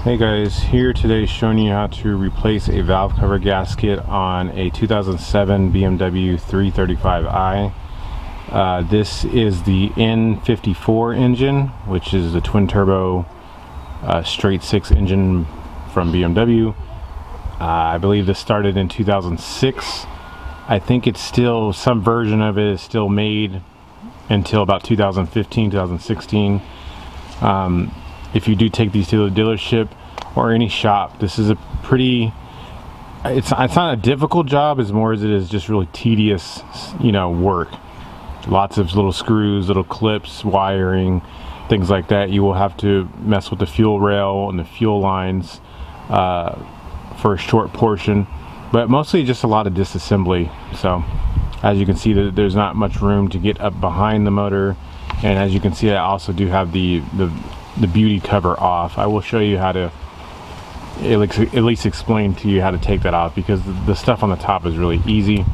Hey guys, here today showing you how to replace a valve cover gasket on a 2007 BMW 335i. This is the N54 engine, which is the twin turbo straight six engine from BMW. I believe this started in 2006. I think it's still, some version of it is still made until about 2015, 2016. If you do take these to the dealership or any shop, this is a pretty, it's not a difficult job as more as it is just really tedious, work. Lots of little screws, little clips, wiring, things like that. You will have to mess with the fuel rail and the fuel lines for a short portion, but mostly just a lot of disassembly. So as you can see, there's not much room to get up behind the motor, and as you can see, I also do have the beauty cover off. I will show you how to at least explain to you how to take that off, because the stuff on the top is really easy.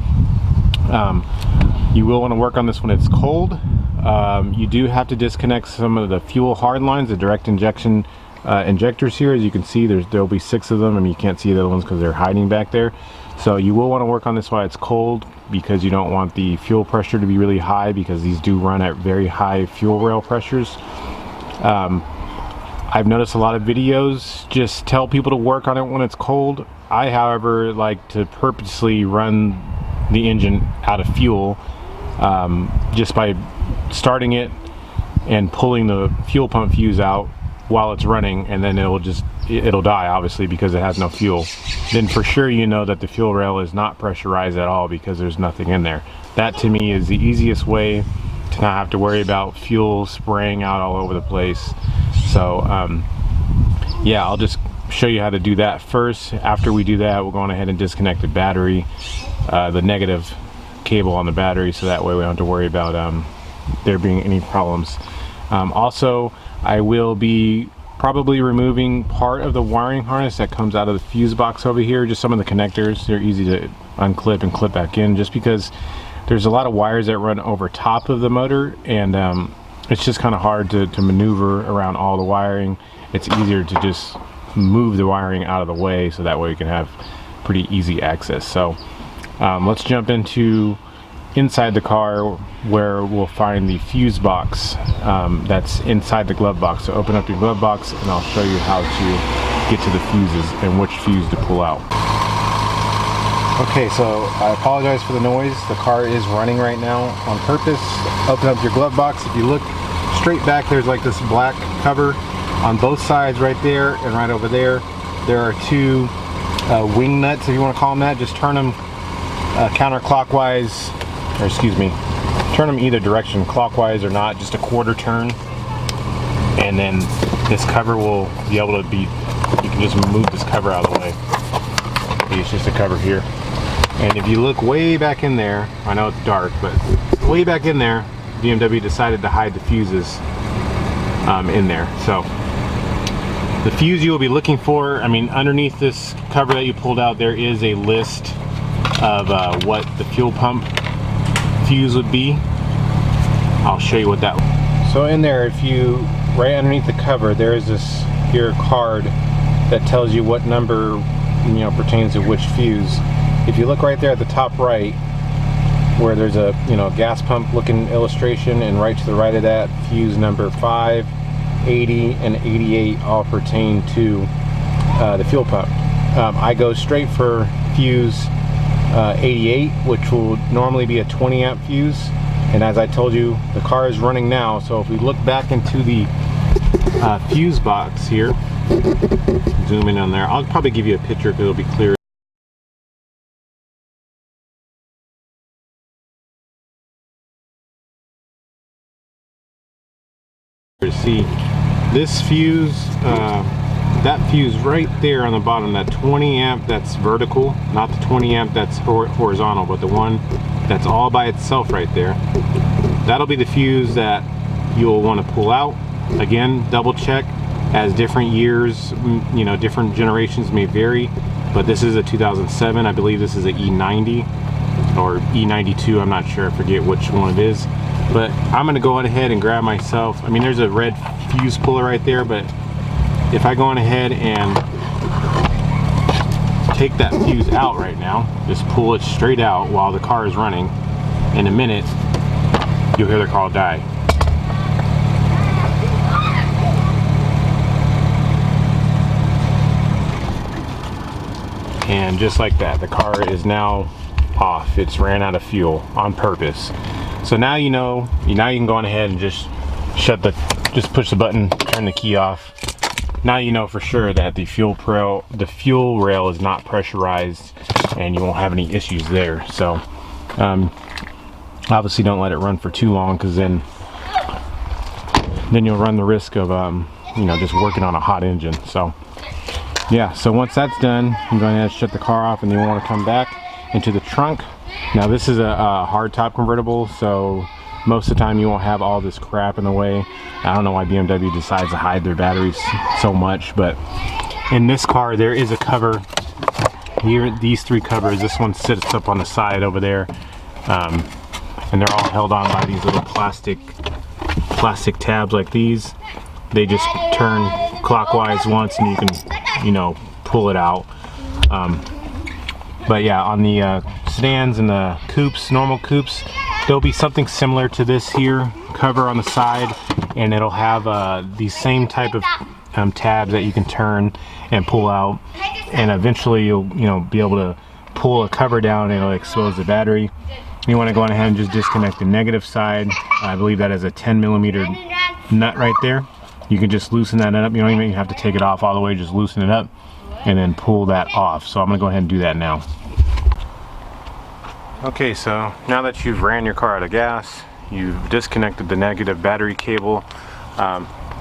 You will want to work on this when it's cold. You do have to disconnect some of the fuel hard lines, the direct injection injectors here. As you can see, there'll be 6 of them. I mean, you can't see the other ones because they're hiding back there. So you will want to work on this while it's cold, because you don't want the fuel pressure to be really high, because these do run at very high fuel rail pressures. I've noticed a lot of videos just tell people to work on it when it's cold. I, however, like to purposely run the engine out of fuel just by starting it and pulling the fuel pump fuse out while it's running, and then it'll die, obviously, because it has no fuel. Then for sure you know that the fuel rail is not pressurized at all, because there's nothing in there. That to me is the easiest way to not have to worry about fuel spraying out all over the place. So yeah, I'll just show you how to do that first. After we do that, we'll go on ahead and disconnect the battery, the negative cable on the battery, so that way we don't have to worry about there being any problems. Also, I will be probably removing part of the wiring harness that comes out of the fuse box over here. Just some of the connectors, they're easy to unclip and clip back in, just because there's a lot of wires that run over top of the motor, and it's just kind of hard to maneuver around all the wiring. It's easier to just move the wiring out of the way, so that way you can have pretty easy access. So let's jump into inside the car, where we'll find the fuse box that's inside the glove box. So open up your glove box and I'll show you how to get to the fuses and which fuse to pull out. Okay, so I apologize for the noise. The car is running right now on purpose. Open up your glove box. If you look straight back, there's like this black cover on both sides right there and right over there. There are 2 wing nuts, if you want to call them that. Just turn them counterclockwise, or excuse me, turn them either direction, clockwise or not, just a quarter turn, and then this cover will be able to be, you can just move this cover out of the way. It's just a cover here. And if you look way back in there, I know it's dark, but way back in there, BMW decided to hide the fuses in there. So the fuse you will be looking for, I mean, underneath this cover that you pulled out, there is a list of what the fuel pump fuse would be. I'll show you what that. So in there, if you, right underneath the cover, there is this here card that tells you what number pertains to which fuse. If you look right there at the top right, where there's a gas pump looking illustration, and right to the right of that, fuse number 5, 80, and 88 all pertain to the fuel pump. I go straight for fuse 88, which will normally be a 20 amp fuse, and as I told you, the car is running now. So if we look back into the fuse box here, zoom in on there, I'll probably give you a picture because it'll be clear to see. This fuse, that fuse right there on the bottom, that 20 amp that's vertical, not the 20 amp that's horizontal, but the one that's all by itself right there, that'll be the fuse that you'll want to pull out. Again, double check, as different years, different generations may vary, but this is a 2007. I believe this is a E90 or E92, I'm not sure, I forget which one it is. But I'm gonna go ahead and grab myself, I mean, there's a red fuse puller right there, but if I go on ahead and take that fuse out right now, just pull it straight out while the car is running, in a minute you'll hear the car die. And just like that, the car is now off. It's ran out of fuel on purpose. So now you know, now you can go on ahead and just push the button, turn the key off. Now you know for sure that the fuel rail is not pressurized, and you won't have any issues there. So obviously don't let it run for too long, because then you'll run the risk of you know, just working on a hot engine. So yeah, so once that's done, you're going to shut the car off, and then you want to come back into the trunk. Now this is a hard top convertible, so most of the time you won't have all this crap in the way. I don't know why BMW decides to hide their batteries so much, but in this car there is a cover here. These three covers, this one sits up on the side over there, and they're all held on by these little plastic tabs like these. They just turn clockwise once, and you can, you know, pull it out. But yeah, on the sedans and the coupes, normal coupes, there'll be something similar to this here, cover on the side, and it'll have these same type of tabs that you can turn and pull out, and eventually you'll, you know, be able to pull a cover down and it'll expose the battery. You want to go on ahead and just disconnect the negative side. I believe that is a 10mm nut right there. You can just loosen that up. You don't even have to take it off all the way, just loosen it up and then pull that off. So I'm gonna go ahead and do that now. Okay, so now that you've ran your car out of gas, you've disconnected the negative battery cable.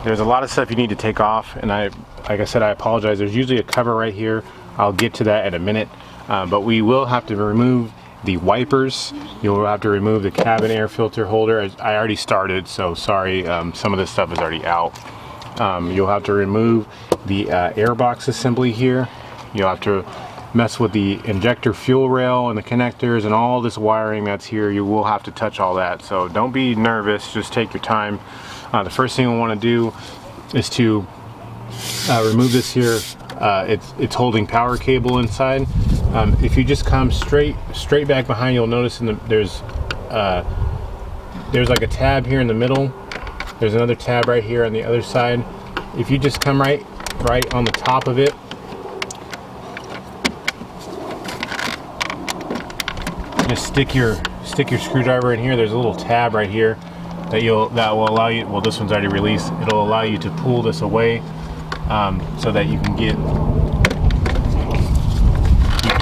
There's a lot of stuff you need to take off, and like I said, I apologize. There's usually a cover right here. I'll get to that in a minute, but we will have to remove the wipers. You'll have to remove the cabin air filter holder. I already started, so sorry, some of this stuff is already out. You'll have to remove the airbox assembly here. You'll have to mess with the injector fuel rail and the connectors and all this wiring that's here. You will have to touch all that, so don't be nervous, just take your time. The first thing we want to do is to remove this here. It's holding power cable inside. If you just come straight back behind, you'll notice there's like a tab here in the middle. There's another tab right here on the other side. If you just come right on the top of it, just stick your screwdriver in here. There's a little tab right here that will allow you, well, this one's already released. It'll allow you to pull this away, so that you can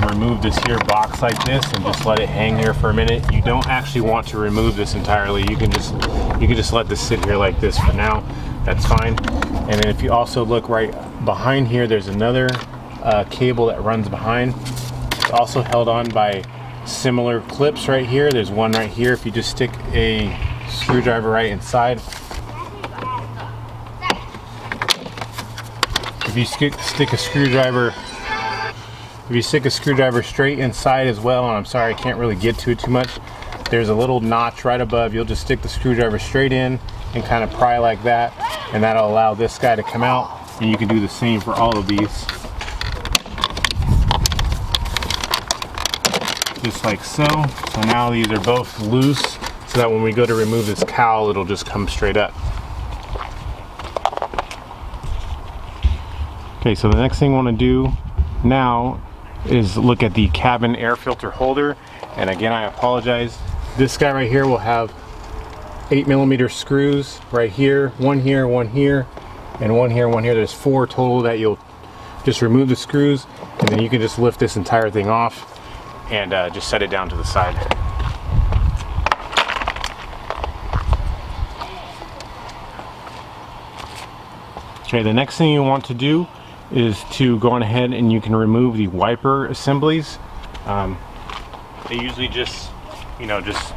remove this here box like this and just let it hang here for a minute. You don't actually want to remove this entirely. You can just let this sit here like this for now. That's fine. And then if you also look right behind here, there's another cable that runs behind. It's also held on by similar clips right here. There's one right here. If you just stick a screwdriver right inside, if you stick a screwdriver straight inside as well, and I'm sorry I can't really get to it too much, there's a little notch right above. You'll just stick the screwdriver straight in and kind of pry like that, and that'll allow this guy to come out, and you can do the same for all of these, just like so. So now these are both loose, so that when we go to remove this cowl, it'll just come straight up. Okay, so the next thing I want to do now is look at the cabin air filter holder. And again, I apologize. This guy right here will have 8mm screws right here, one here, one here, and one here, one here. There's 4 total that you'll just remove the screws, and then you can just lift this entire thing off and just set it down to the side. Okay, the next thing you want to do is to go on ahead and you can remove the wiper assemblies. They usually just, just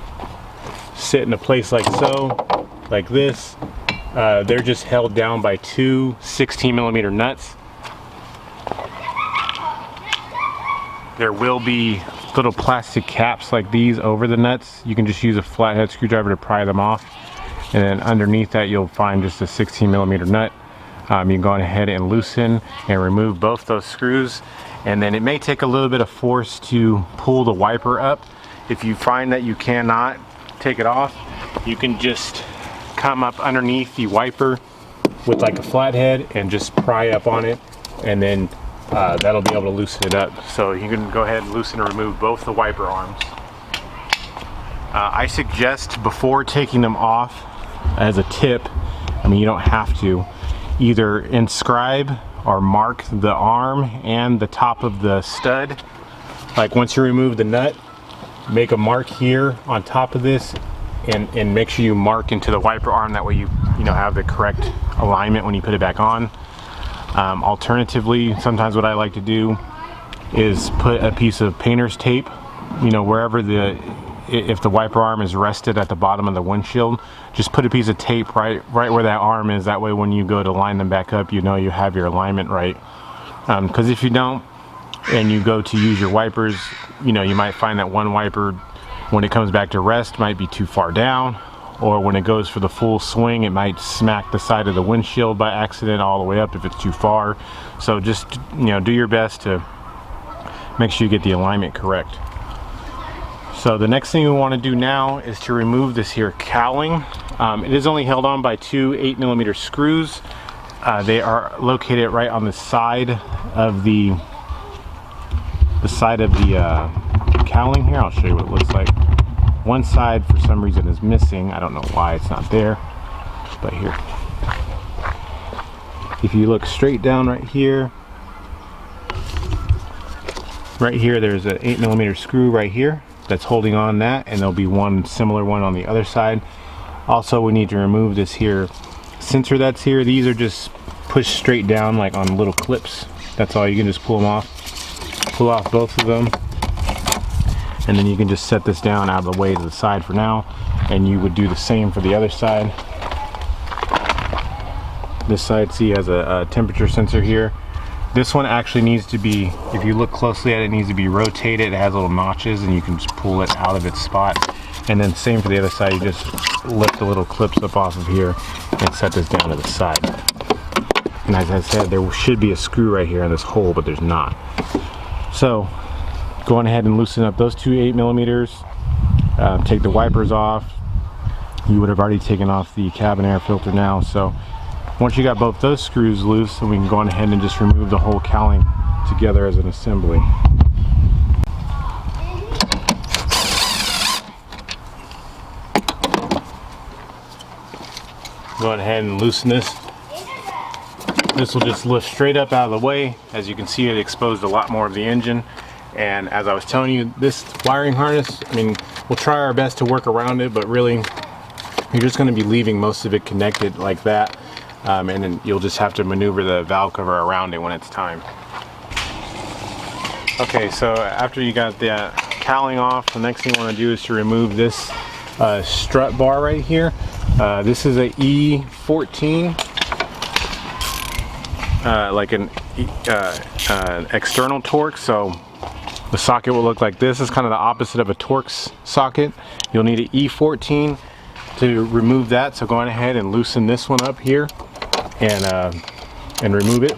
sit in a place like so, like this. They're just held down by 2 16mm nuts. There will be little plastic caps like these over the nuts. You can just use a flathead screwdriver to pry them off, and then underneath that you'll find just a 16mm nut. You can go ahead and loosen and remove both those screws, and then it may take a little bit of force to pull the wiper up. If you find that you cannot take it off, you can just come up underneath the wiper with like a flathead and just pry up on it, and then that'll be able to loosen it up. So you can go ahead and loosen and remove both the wiper arms. I suggest before taking them off, as a tip, I mean you don't have to, either inscribe or mark the arm and the top of the stud. Like once you remove the nut, make a mark here on top of this, and make sure you mark into the wiper arm. That way you have the correct alignment when you put it back on. Alternatively, sometimes what I like to do is put a piece of painter's tape, wherever if the wiper arm is rested at the bottom of the windshield, just put a piece of tape right where that arm is. That way when you go to line them back up, you have your alignment right. Because if you don't, and you go to use your wipers, you might find that one wiper, when it comes back to rest, might be too far down, or when it goes for the full swing, it might smack the side of the windshield by accident all the way up if it's too far. So just do your best to make sure you get the alignment correct. So the next thing we want to do now is to remove this here cowling. It is only held on by two 8mm screws. They are located right on the side of the cowling here. I'll show you what it looks like. One side for some reason is missing. I don't know why it's not there, but here. If you look straight down right here, there's an 8mm screw right here that's holding on that, and there'll be one similar one on the other side. Also, we need to remove this here sensor that's here. These are just pushed straight down like on little clips. That's all. You can just pull them off. Pull off both of them, and then you can just set this down out of the way to the side for now, and you would do the same for the other side. This side, see, has a temperature sensor here. This one actually needs to be, if you look closely at it, needs to be rotated. It has little notches, and you can just pull it out of its spot. And then same for the other side, you just lift the little clips up off of here and set this down to the side. And as I said, there should be a screw right here in this hole, but there's not. So going ahead and loosen up those two 8mm, take the wipers off. You would have already taken off the cabin air filter now. So once you got both those screws loose, then we can go on ahead and just remove the whole cowling together as an assembly. Go ahead and loosen this. This will just lift straight up out of the way. As you can see, it exposed a lot more of the engine. And as I was telling you, this wiring harness, I mean, we'll try our best to work around it, but really, you're just going to be leaving most of it connected like that. And then you'll just have to maneuver the valve cover around it when it's time. Okay, so after you got the cowling off, the next thing you want to do is to remove this strut bar right here. This is a E14, like an external Torx. So the socket will look like this. It's kind of the opposite of a Torx socket. You'll need an E14 to remove that. So go on ahead and loosen this one up here and remove it.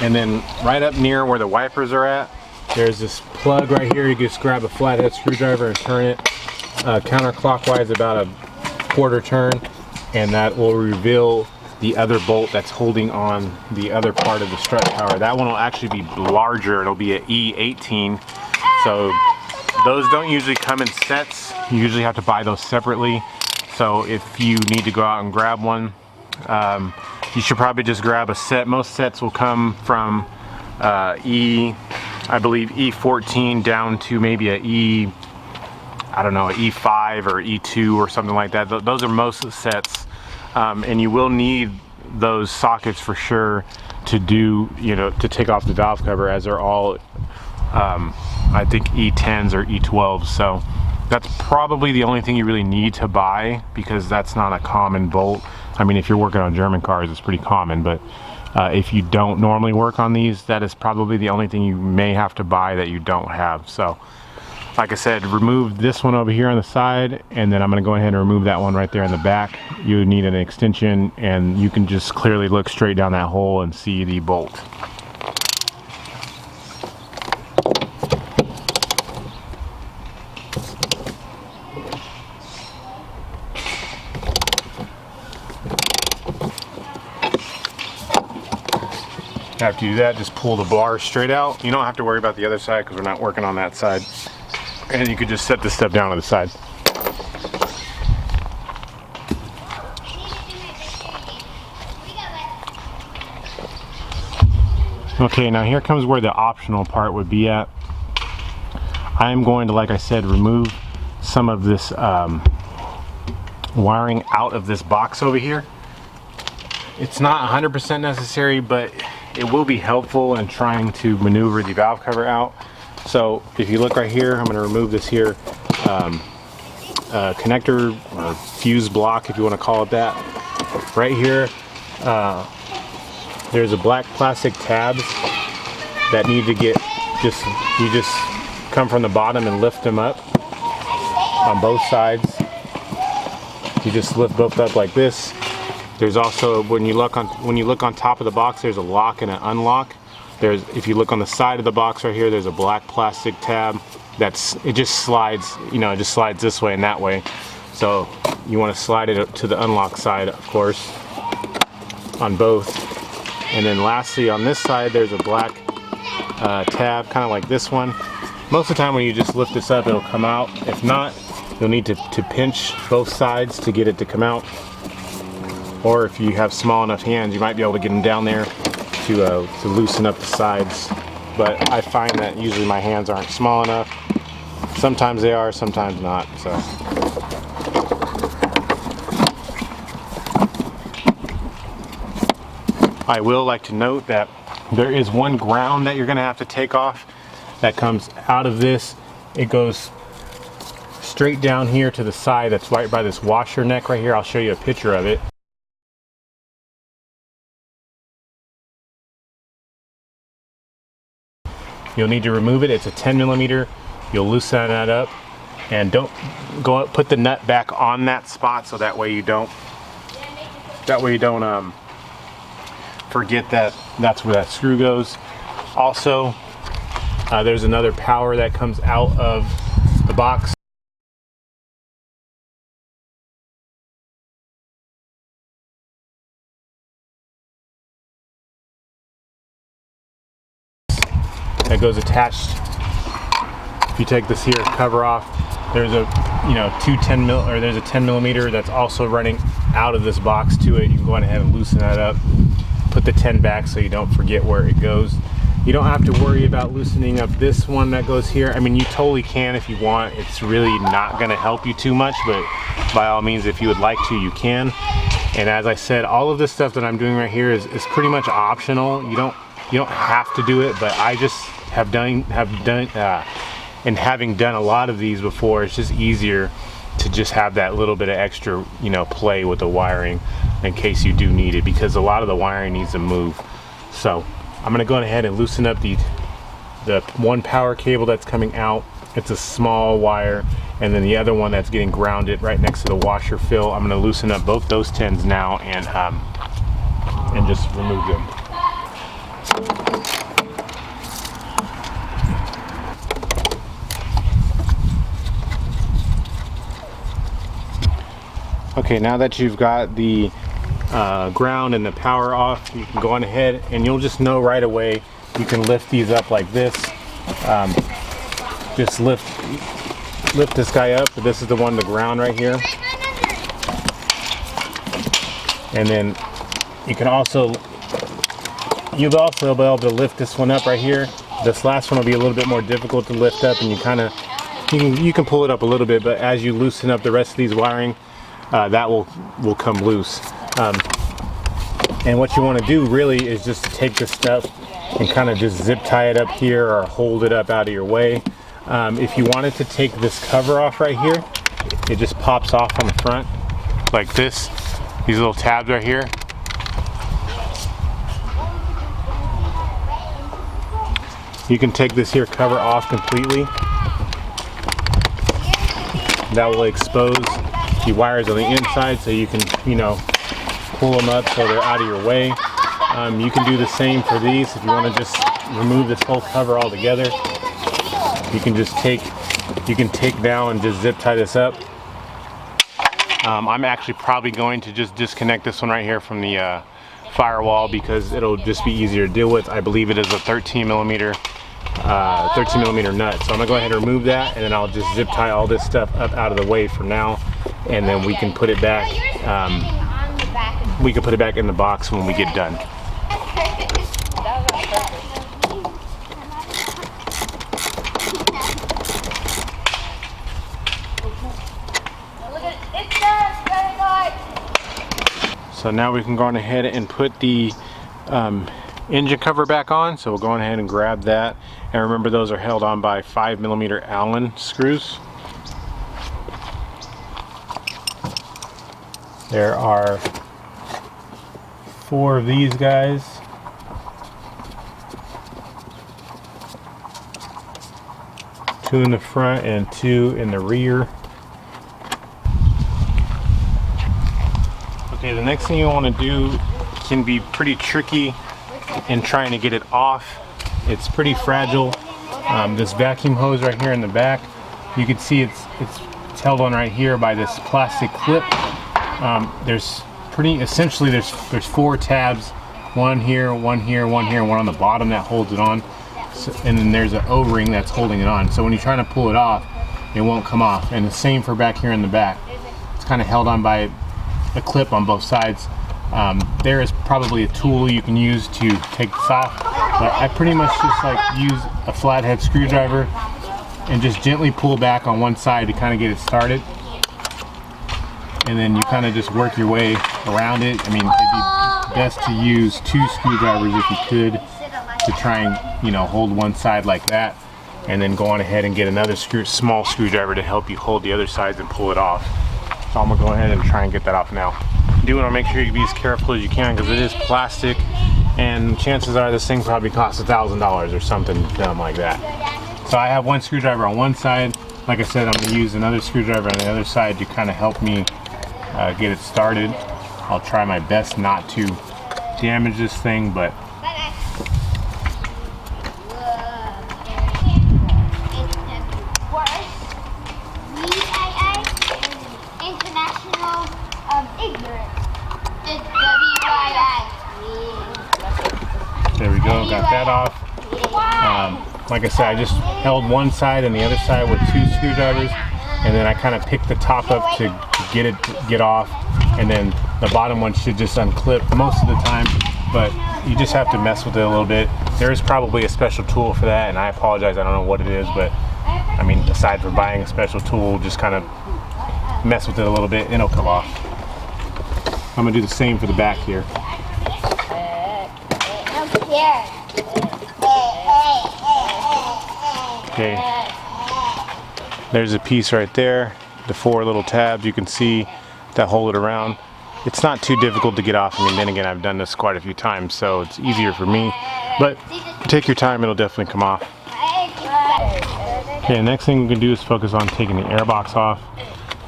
And then right up near where the wipers are at, there's this plug right here. You just grab a flathead screwdriver and turn it counterclockwise about a quarter turn, and that will reveal the other bolt that's holding on the other part of the strut tower. That one will actually be larger. It'll be an E18. So those don't usually come in sets. You usually have to buy those separately. So if you need to go out and grab one, you should probably just grab a set. Most sets will come from I believe E14 down to maybe a I don't know, E5 or E2 or something like that. Those are most of the sets, and you will need those sockets for sure to do, to take off the valve cover, as they're all, I think E10s or E12s. So that's probably the only thing you really need to buy, because that's not a common bolt. I mean, if you're working on German cars, it's pretty common, but if you don't normally work on these, that is probably the only thing you may have to buy that you don't have. So like I said, remove this one over here on the side, and then I'm going to go ahead and remove that one right there in the back. You need an extension, and you can just clearly look straight down that hole and see the bolt. After you do that, just pull the bar straight out. You don't have to worry about the other side because we're not working on that side. And you could just set this stuff down on the side. Okay, now here comes where the optional part would be at. I'm going to, like I said, remove some of this wiring out of this box over here. It's not 100% necessary, but it will be helpful in trying to maneuver the valve cover out. So if you look right here, I'm going to remove this here connector or fuse block, if you want to call it that. Right here, there's a black plastic tabs that need to get you just come from the bottom and lift them up on both sides. You just lift both up like this. There's also, when you look on top of the box, there's a lock and an unlock. If you look on the side of the box right here, there's a black plastic tab it just slides, it just slides this way and that way. So you want to slide it to the unlock side, of course, on both. And then lastly, on this side, there's a black tab, kind of like this one. Most of the time when you just lift this up, it'll come out. If not, you'll need to pinch both sides to get it to come out. Or if you have small enough hands, you might be able to get them down there to loosen up the sides. But I find that usually my hands aren't small enough. Sometimes they are, sometimes not. So I will like to note that there is one ground that you're going to have to take off that comes out of this. It goes straight down here to the side that's right by this washer neck right here. I'll show you a picture of it. You'll need to remove it. It's a 10 millimeter. You'll loosen that up, and don't go up, put the nut back on that spot, so that way you don't forget that that's where that screw goes. Also, there's another power that comes out of the box. That goes attached. If you take this here cover off, there's a there's a 10 millimeter that's also running out of this box to it. You can go ahead and loosen that up, put the 10 back so you don't forget where it goes. You don't have to worry about loosening up this one that goes here. I mean, you totally can if you want. It's really not going to help you too much, but by all means, if you would like to, you can. And as I said, all of this stuff that I'm doing right here is pretty much optional. You don't have to do it, but I just have done and having done a lot of these before, it's just easier to just have that little bit of extra, play with the wiring in case you do need it, because a lot of the wiring needs to move. So I'm going to go ahead and loosen up the one power cable that's coming out. It's a small wire, and then the other one that's getting grounded right next to the washer fill. I'm going to loosen up both those 10s now and just remove them. Okay, now that you've got the ground and the power off, you can go on ahead and you'll just know right away. You can lift these up like this. Just lift this guy up. This is the one, the ground right here. And then you'll also be able to lift this one up right here. This last one will be a little bit more difficult to lift up, and you can pull it up a little bit, but as you loosen up the rest of these wiring, that will come loose. And what you want to do really is just take this stuff and kind of just zip tie it up here or hold it up out of your way. If you wanted to take this cover off right here, it just pops off on the front like this. These little tabs right here. You can take this here cover off completely. that will expose the wires on the inside, so you can, you know, pull them up so they're out of your way. You can do the same for these if you want to just remove this whole cover altogether. You can just take down and just zip tie this up. I'm actually probably going to just disconnect this one right here from the firewall because it'll just be easier to deal with. I believe it is a 13 millimeter nut. So I'm gonna go ahead and remove that, and then I'll just zip tie all this stuff up out of the way for now, and then we can put it back. We can put it back in the box when we get done. So now we can go on ahead and put the engine cover back on. So we'll go on ahead and grab that. And remember, those are held on by 5 millimeter Allen screws. There are 4 of these guys. Two in the front and 2 in the rear. Okay, the next thing you want to do can be pretty tricky in trying to get it off. It's pretty fragile. This vacuum hose right here in the back, you can see it's held on right here by this plastic clip. There's 4 tabs, one here, one here, one here, one on the bottom that holds it on. So, and then there's an O-ring that's holding it on. So when you're trying to pull it off, it won't come off. And the same for back here in the back. It's kind of held on by a clip on both sides. There is probably a tool you can use to take this off, but I pretty much just like use a flathead screwdriver and just gently pull back on one side to kind of get it started, and then you kind of just work your way around it. I mean, it'd be best to use 2 screwdrivers if you could to try and, you know, hold one side like that, and then go on ahead and get another small screwdriver to help you hold the other sides and pull it off. So I'm gonna go ahead and try and get that off now. You do want to make sure you be as careful as you can because it is plastic, and chances are this thing probably costs $1,000 or something dumb like that. So I have one screwdriver on one side. Like I said, I'm gonna use another screwdriver on the other side to kind of help me get it started. I'll try my best not to damage this thing, but there we go, got that off. Like I said, I just held one side and the other side with 2 screwdrivers, and then I kind of picked the top up to get off, and then the bottom one should just unclip most of the time, but you just have to mess with it a little bit. There is probably a special tool for that, and I apologize, I don't know what it is, but I mean, aside from buying a special tool, just kind of mess with it a little bit and it'll come off. I'm gonna do the same for the back here. Okay, there's a piece right there, the 4 little tabs you can see that hold it around. It's not too difficult to get off. I mean, then again, I've done this quite a few times, so it's easier for me, but take your time, it'll definitely come off. Okay, the next thing we can do is focus on taking the airbox off.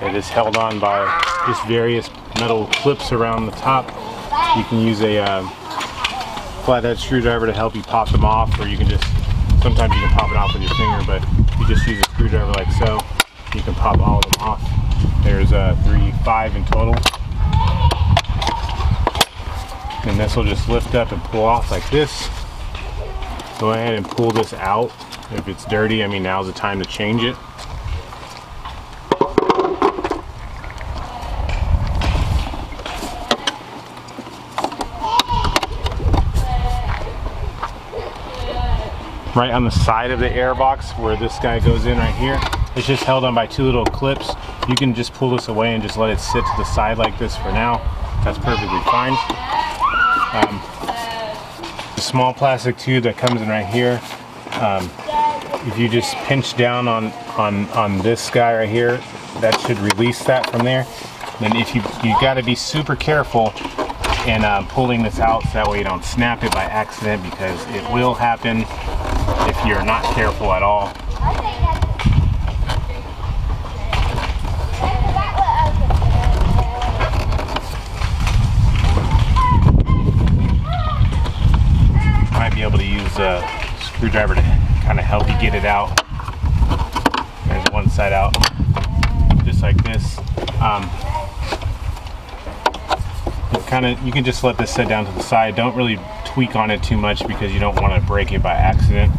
It is held on by just various metal clips around the top. You can use a flathead screwdriver to help you pop them off, or you can just, sometimes you can pop it off with your finger, but you just use a screwdriver like so, you can pop all of them off. There's 5 in total. And this will just lift up and pull off like this. Go ahead and pull this out. If it's dirty, I mean, now's the time to change it. Right on the side of the airbox where this guy goes in right here, it's just held on by 2 little clips. You can just pull this away and just let it sit to the side like this for now. That's perfectly fine. The small plastic tube that comes in right here, if you just pinch down on this guy right here, that should release that from there. Then if you got to be super careful in pulling this out, so that way you don't snap it by accident, because it will happen if you're not careful at all. be able to use a screwdriver to kind of help you get it out. There's one side out, just like this. You can just let this sit down to the side. Don't really tweak on it too much because you don't want to break it by accident.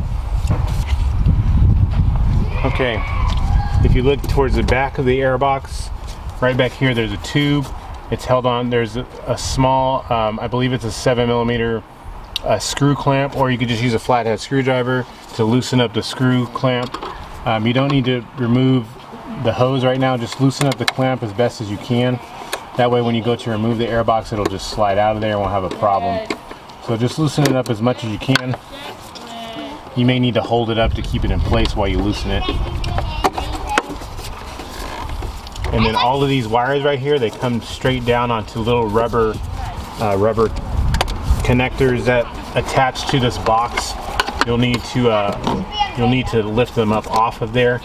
Okay, if you look towards the back of the airbox, right back here there's a tube. It's held on. There's a small, I believe it's a 7mm screw clamp, or you could just use a flathead screwdriver to loosen up the screw clamp. You don't need to remove the hose right now. Just loosen up the clamp as best as you can. That way when you go to remove the airbox, it'll just slide out of there and won't have a problem. So just loosen it up as much as you can. You may need to hold it up to keep it in place while you loosen it. And then all of these wires right here, they come straight down onto little rubber connectors that attach to this box. You'll need to lift them up off of there.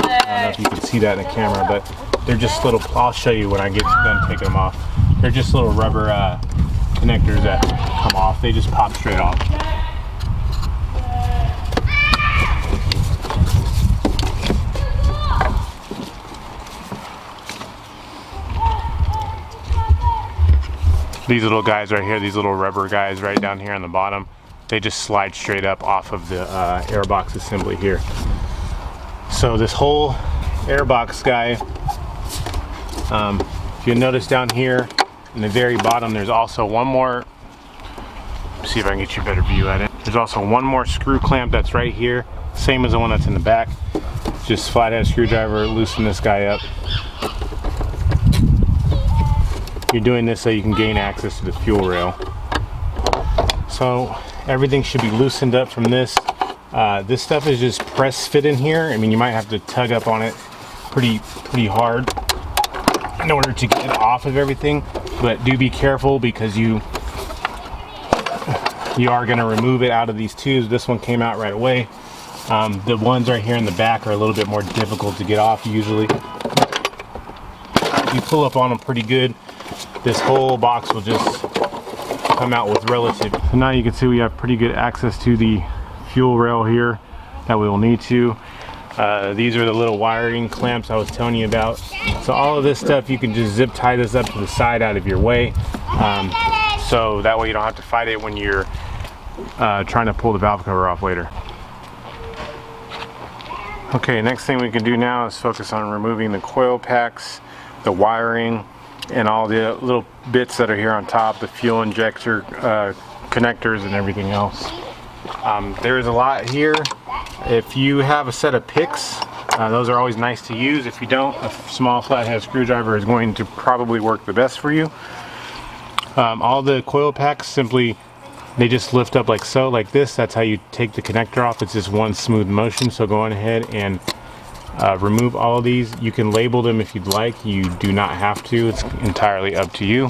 I don't know if you can see that in the camera, but they're just little, I'll show you when I get done taking them off. They're just little rubber connectors that come off. They just pop straight off. These little guys right here, these little rubber guys right down here on the bottom, they just slide straight up off of the airbox assembly here. So this whole airbox guy, if you notice down here in the very bottom, there's also one more, see if I can get you a better view at it. There's also one more screw clamp that's right here, same as the one that's in the back. Just flathead screwdriver, loosen this guy up. You're doing this so you can gain access to the fuel rail. So everything should be loosened up from this. This stuff is just press fit in here. I mean, you might have to tug up on it pretty hard in order to get it off of everything, but do be careful because you are going to remove it out of these tubes. This one came out right away. The ones right here in the back are a little bit more difficult to get off usually. If you pull up on them pretty good, this whole box will just come out with relative. So now you can see we have pretty good access to the fuel rail here that we will need to. These are the little wiring clamps I was telling you about. So all of this stuff, you can just zip tie this up to the side out of your way. So that way you don't have to fight it when you're trying to pull the valve cover off later. Okay, next thing we can do now is focus on removing the coil packs, the wiring, and all the little bits that are here on top, the fuel injector connectors and everything else. There's a lot here. If you have a set of picks, those are always nice to use. If you don't, a small flathead screwdriver is going to probably work the best for you. All the coil packs simply, they just lift up like so, like this. That's how you take the connector off. It's just one smooth motion. So go on ahead and remove all of these. You can label them if you'd like. You do not have to. It's entirely up to you.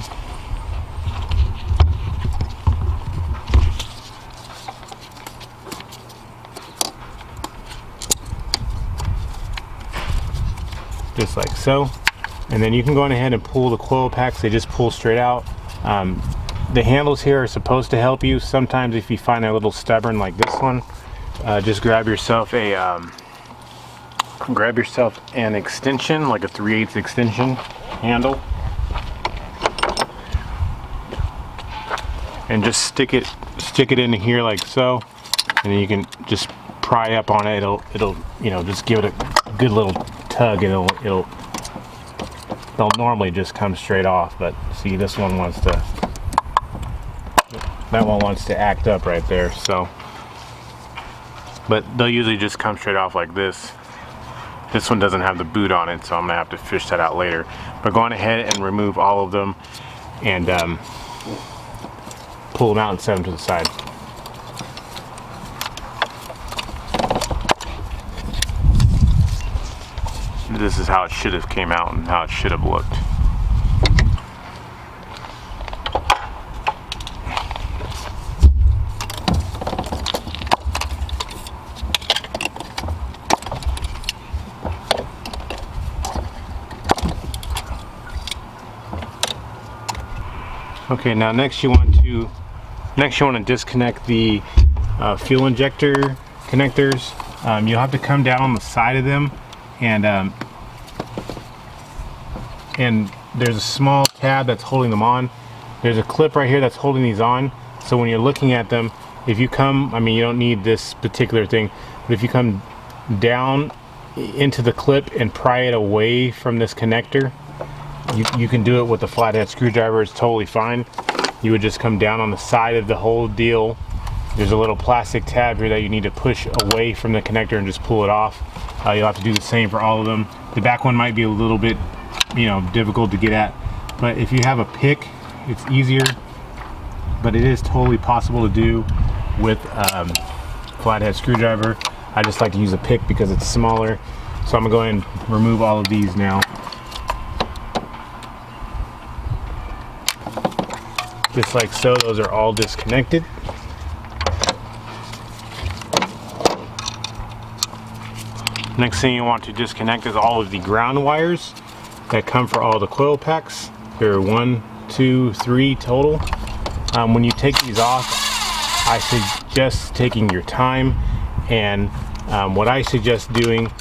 Just like so. And then you can go on ahead and pull the coil packs. They just pull straight out. The handles here are supposed to help you. Sometimes if you find a little stubborn like this one, just grab yourself an extension, like a 3/8 extension handle, and just stick it in here like so, and then you can just pry up on it. It'll you know, just give it a good little tug. They'll normally just come straight off, but see, this one wants to, that one wants to act up right there. So, but they'll usually just come straight off like this. This one doesn't have the boot on it, so I'm gonna have to fish that out later. But go on ahead and remove all of them and pull them out and set them to the side. This is how it should have came out and how it should have looked. Okay, now next you want to disconnect the fuel injector connectors. You'll have to come down on the side of them, and there's a small tab that's holding them on. There's a clip right here that's holding these on. So when you're looking at them, if you come, I mean, you don't need this particular thing, but if you come down into the clip and pry it away from this connector, you can do it with a flathead screwdriver. It's totally fine. You would just come down on the side of the whole deal. There's a little plastic tab here that you need to push away from the connector and just pull it off. You'll have to do the same for all of them. The back one might be a little bit, you know, difficult to get at, but if you have a pick, it's easier. But it is totally possible to do with flathead screwdriver. I just like to use a pick because it's smaller. So I'm gonna go ahead and remove all of these now. Just like so, those are all disconnected. Next thing you want to disconnect is all of the ground wires that come for all the coil packs. There are 1, 2, 3 total. When you take these off, I suggest taking your time, and what I suggest doing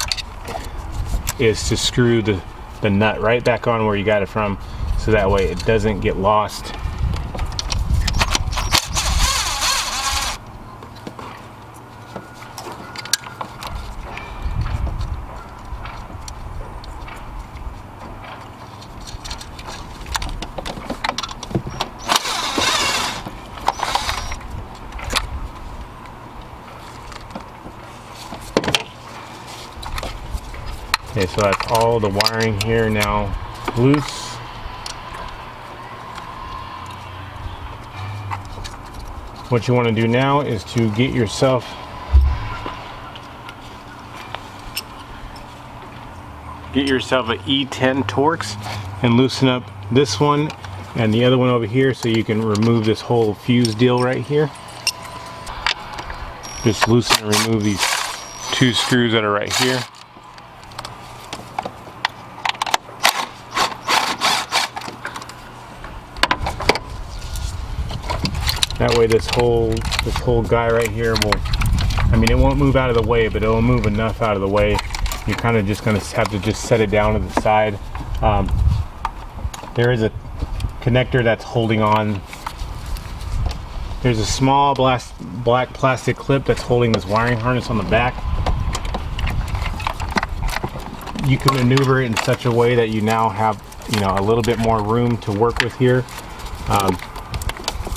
is to screw the nut right back on where you got it from, so that way it doesn't get lost. Okay, so that's all the wiring here now loose. What you want to do now is to get yourself a E10 Torx and loosen up this one and the other one over here so you can remove this whole fuse deal right here. Just loosen and remove these 2 screws that are right here. That way this whole guy right here will, I mean, it won't move out of the way, but it'll move enough out of the way. You're kind of just going to have to just set it down to the side. There is a connector that's holding on. There's a small black plastic clip that's holding this wiring harness on the back. You can maneuver it in such a way that you now have, you know, a little bit more room to work with here.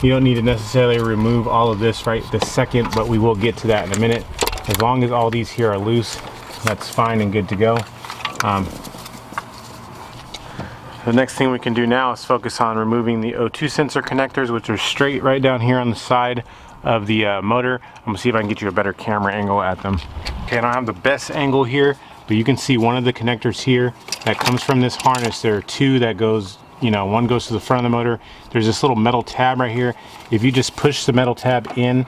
You don't need to necessarily remove all of this right this second, but we will get to that in a minute. As long as all these here are loose, that's fine and good to go. The next thing we can do now is focus on removing the O2 sensor connectors, which are straight right down here on the side of the motor. I'm gonna see if I can get you a better camera angle at them. Okay, I don't have the best angle here, but you can see one of the connectors here that comes from this harness. There are 2 that goes, you know, one goes to the front of the motor. There's this little metal tab right here. If you just push the metal tab in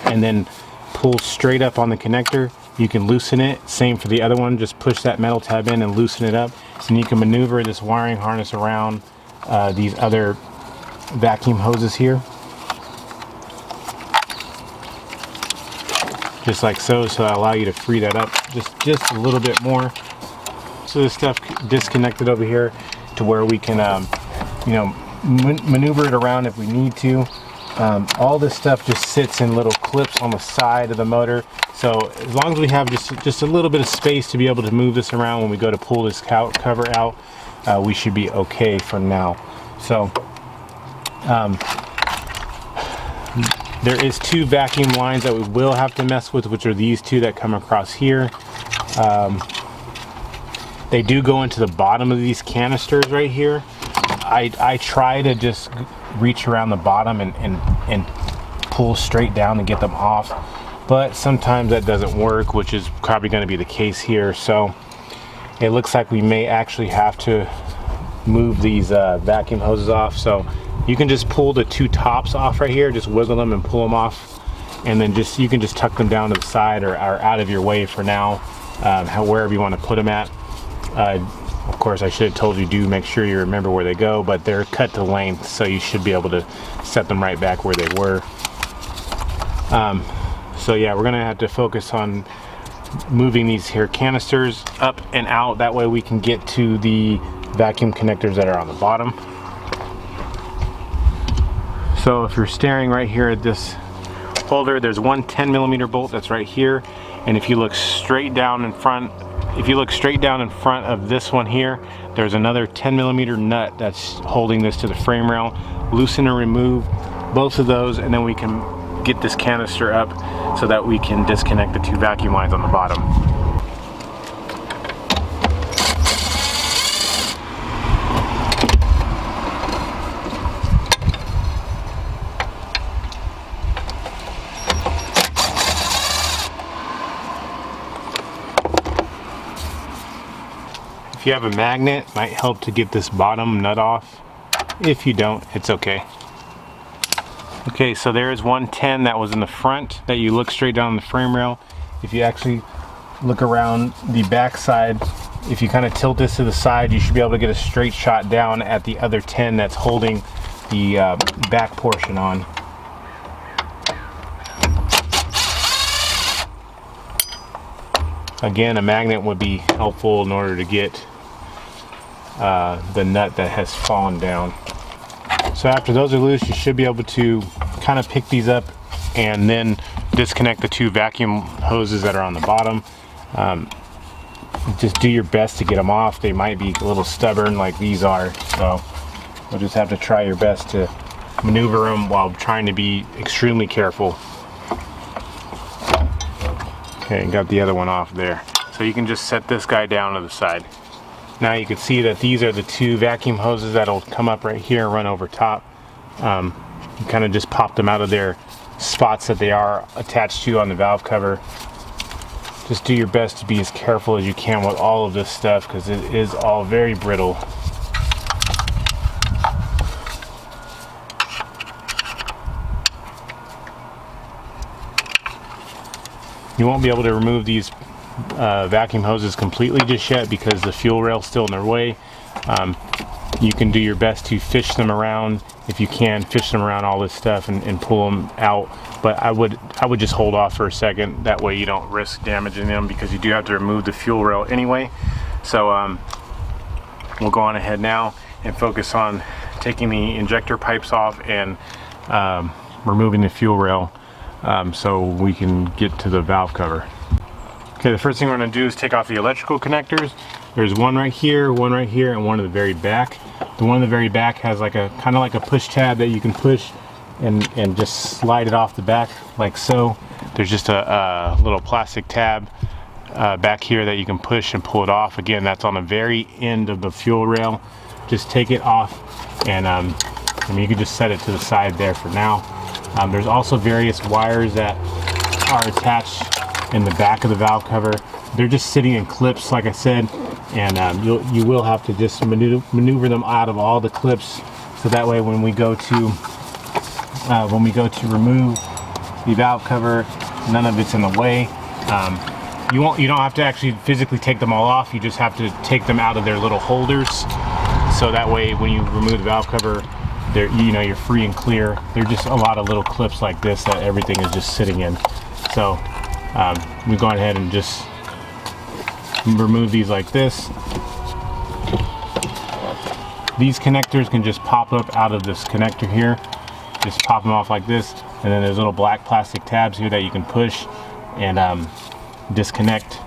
and then pull straight up on the connector, you can loosen it. Same for the other one, just push that metal tab in and loosen it up. And you can maneuver this wiring harness around these other vacuum hoses here. Just like so, so I allow you to free that up just a little bit more. So this stuff disconnected over here to where we can, you know, maneuver it around if we need to. All this stuff just sits in little clips on the side of the motor. So as long as we have just a little bit of space to be able to move this around when we go to pull this cover out, we should be okay for now. So there is 2 vacuum lines that we will have to mess with, which are these 2 that come across here. They do go into the bottom of these canisters right here. I try to just reach around the bottom and pull straight down and get them off, but sometimes that doesn't work, which is probably going to be the case here. So it looks like we may actually have to move these vacuum hoses off. So you can just pull the 2 tops off right here, just wiggle them and pull them off, and then you can just tuck them down to the side or out of your way for now, wherever you want to put them at. Of course, I should have told you, do make sure you remember where they go, but they're cut to length, so you should be able to set them right back where they were. So yeah, we're gonna have to focus on moving these here canisters up and out. That way we can get to the vacuum connectors that are on the bottom. So if you're staring right here at this holder, there's one 10mm bolt that's right here, and if you look straight down in front, of this one here, there's another 10mm nut that's holding this to the frame rail. Loosen and remove both of those, and then we can get this canister up so that we can disconnect the two vacuum lines on the bottom. If you have a magnet, it might help to get this bottom nut off. If you don't, it's okay. Okay, so there's 110 that was in the front that you look straight down the frame rail. If you actually look around the back side, if you kind of tilt this to the side, you should be able to get a straight shot down at the other 10 that's holding the back portion on. Again, a magnet would be helpful in order to get the nut that has fallen down. So after those are loose, you should be able to kind of pick these up and then disconnect the two vacuum hoses that are on the bottom. Just do your best to get them off. They might be a little stubborn like these are, so you'll just have to try your best to maneuver them while trying to be extremely careful. Okay, got the other one off there. So you can just set this guy down to the side. Now you can see that these are the two vacuum hoses that'll come up right here and run over top. You kind of just pop them out of their spots that they are attached to on the valve cover. Just do your best to be as careful as you can with all of this stuff because it is all very brittle. You won't be able to remove these vacuum hoses completely just yet because the fuel rail's still in their way. You can do your best to fish them around if you can, fish them around all this stuff and pull them out. But I would just hold off for a second. That way you don't risk damaging them because you do have to remove the fuel rail anyway. So we'll go on ahead now and focus on taking the injector pipes off and removing the fuel rail so we can get to the valve cover. Okay, the first thing we're going to do is take off the electrical connectors. There's one right here, and one at the very back. The one at the very back has like a kind of like a push tab that you can push and just slide it off the back like so. There's just a little plastic tab back here that you can push and pull it off. Again, that's on the very end of the fuel rail. Just take it off, and I mean, you can just set it to the side there for now. There's also various wires that are attached in the back of the valve cover. They're just sitting in clips, like I said, and you will have to just maneuver them out of all the clips, so that way when we go to remove the valve cover, none of it's in the way. You don't have to actually physically take them all off. You just have to take them out of their little holders, so that way when you remove the valve cover, you're free and clear. They're just a lot of little clips like this that everything is just sitting in. So we go ahead and just remove these like this. These connectors can just pop up out of this connector here. Just pop them off like this, and then there's little black plastic tabs here that you can push and disconnect.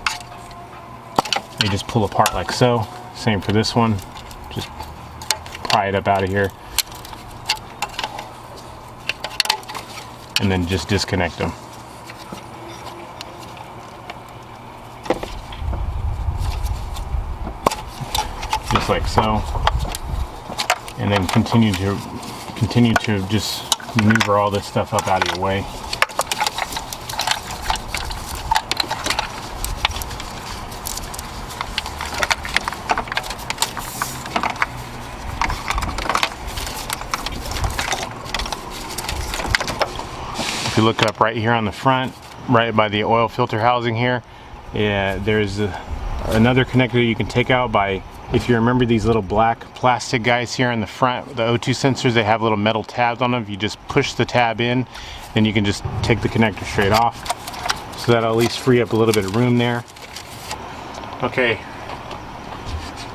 They just pull apart like so. Same for this one. Just pry it up out of here, and then just disconnect them. Just like so, and then continue to just maneuver all this stuff up out of your way. If you look up right here on the front, right by the oil filter housing here, there's another connector you can take out by If you remember these little black plastic guys here in the front, the O2 sensors, they have little metal tabs on them. If you just push the tab in, then you can just take the connector straight off. So that'll at least free up a little bit of room there. Okay,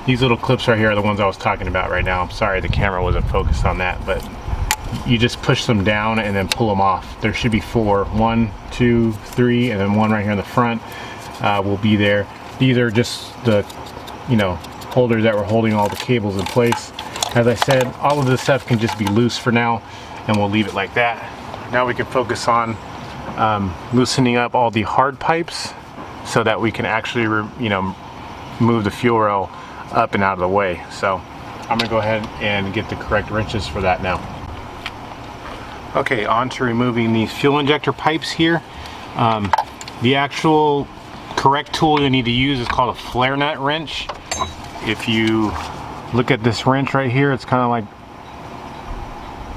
these little clips right here are the ones I was talking about right now. I'm sorry the camera wasn't focused on that, but you just push them down and then pull them off. There should be 4. 1, 2, 3, and then one right here in the front will be there. These are just the, you know, holders that were holding all the cables in place. As I said, all of this stuff can just be loose for now, and we'll leave it like that. Now we can focus on loosening up all the hard pipes so that we can actually, you know, move the fuel rail up and out of the way. So I'm gonna go ahead and get the correct wrenches for that now. Okay, on to removing these fuel injector pipes here. The actual correct tool you need to use is called a flare nut wrench. If you look at this wrench right here, it's kind of like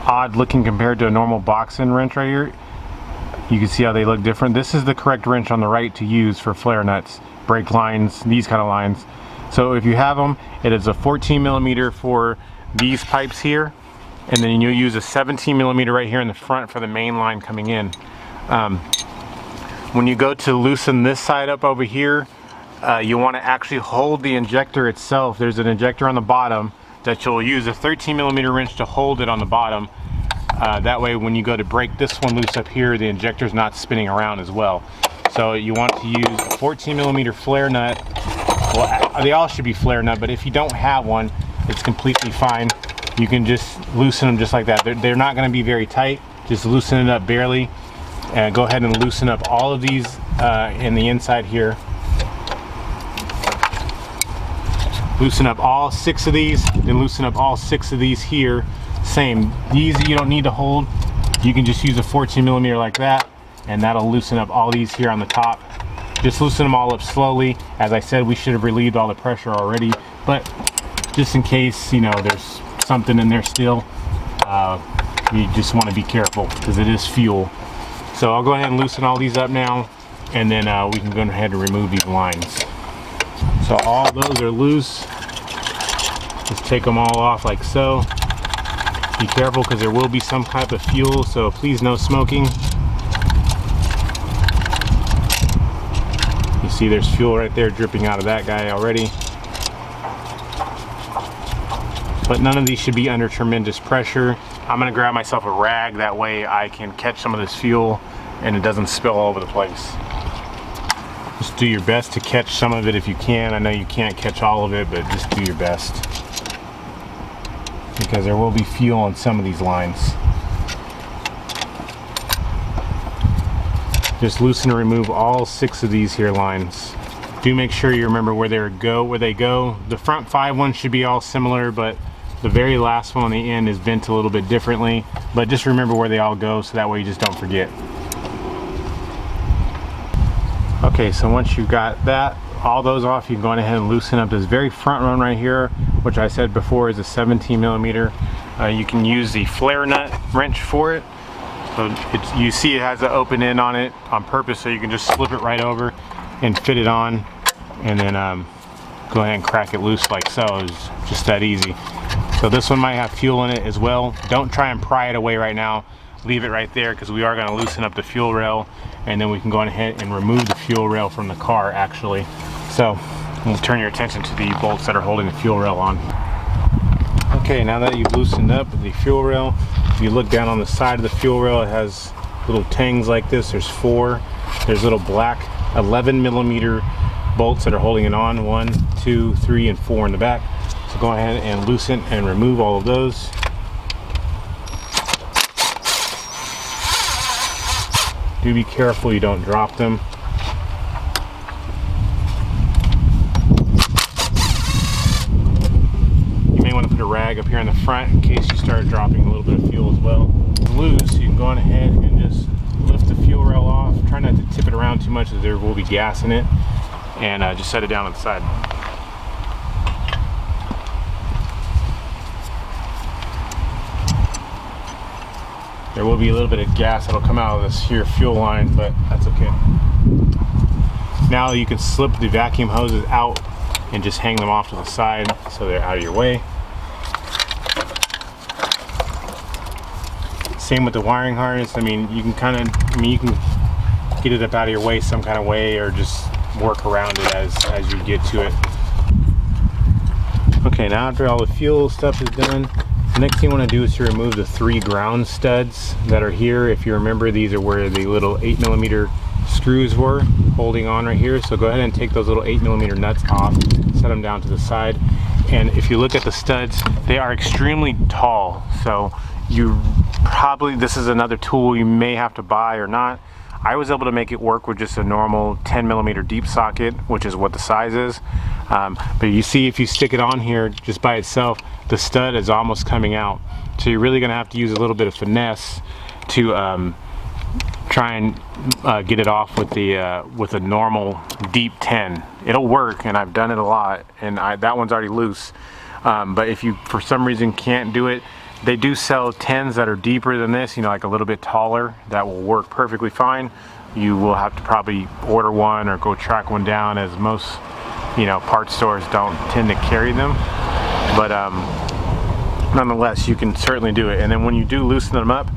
odd looking compared to a normal box end wrench right here. You can see how they look different. This is the correct wrench on the right to use for flare nuts, brake lines, these kind of lines. So if you have them, it is a 14 millimeter for these pipes here, and then you'll use a 17 millimeter right here in the front for the main line coming in. When you go to loosen this side up over here, you want to actually hold the injector itself. There's an injector on the bottom that you'll use a 13 millimeter wrench to hold it on the bottom. That way when you go to break this one loose up here, the injector's not spinning around as well. So you want to use a 14 millimeter flare nut. Well, they all should be flare nut, but if you don't have one, it's completely fine. You can just loosen them just like that. They're not going to be very tight. Just loosen it up barely. And go ahead and loosen up all of these in the inside here. Loosen up all 6 of these, then loosen up all 6 of these here. Same. These you don't need to hold. You can just use a 14 millimeter like that, and that'll loosen up all these here on the top. Just loosen them all up slowly. As I said, we should have relieved all the pressure already, but just in case, you know, there's something in there still, you just want to be careful because it is fuel. So I'll go ahead and loosen all these up now, and then we can go ahead and remove these lines. So all those are loose. Just take them all off like so. Be careful because there will be some type of fuel, so please no smoking. You see there's fuel right there dripping out of that guy already. But none of these should be under tremendous pressure. I'm gonna grab myself a rag, that way I can catch some of this fuel and it doesn't spill all over the place. Just do your best to catch some of it if you can. I know you can't catch all of it, but just do your best, because there will be fuel on some of these lines. Just loosen and remove all 6 of these here lines. Do make sure you remember where they go. The front 5 ones should be all similar, but the very last one on the end is bent a little bit differently. But just remember where they all go, so that way you just don't forget. Okay, so once you've got that, all those off, you can go ahead and loosen up this very front one right here, which I said before is a 17 millimeter. You can use the flare nut wrench for it. So you see it has an open end on it on purpose, so you can just slip it right over and fit it on, and then go ahead and crack it loose like so. It's just that easy. So this one might have fuel in it as well. Don't try and pry it away right now. Leave it right there, because we are going to loosen up the fuel rail, and then we can go ahead and remove the fuel rail from the car actually. So we'll turn your attention to the bolts that are holding the fuel rail on. Okay, now that you've loosened up the fuel rail, if you look down on the side of the fuel rail, it has little tangs like this. There's 4. There's little black 11 millimeter bolts that are holding it on. 1, 2, 3, and 4 in the back. So go ahead and loosen and remove all of those. Do be careful you don't drop them. You may want to put a rag up here in the front in case you start dropping a little bit of fuel as well. Loose, you can go on ahead and just lift the fuel rail off. Try not to tip it around too much, as there will be gas in it, and just set it down on the side. There will be a little bit of gas that'll come out of this here fuel line, but that's okay. Now you can slip the vacuum hoses out and just hang them off to the side so they're out of your way. Same with the wiring harness. I mean, you can you can get it up out of your way some kind of way, or just work around it as you get to it. Okay, now after all the fuel stuff is done, the next thing you want to do is to remove the 3 ground studs that are here. If you remember, these are where the little 8mm screws were holding on right here. So go ahead and take those little 8mm nuts off, set them down to the side. And if you look at the studs, they are extremely tall. So this is another tool you may have to buy or not. I was able to make it work with just a normal 10mm deep socket, which is what the size is. But you see, if you stick it on here just by itself, the stud is almost coming out. So you're really gonna have to use a little bit of finesse to try and get it off with a normal deep 10. It'll work, and I've done it a lot, and that one's already loose. But if you for some reason can't do it, they do sell 10s that are deeper than this, you know, like a little bit taller, that will work perfectly fine. You will have to probably order one or go track one down, as most, you know, parts stores don't tend to carry them. But nonetheless, you can certainly do it. And then when you do loosen them up,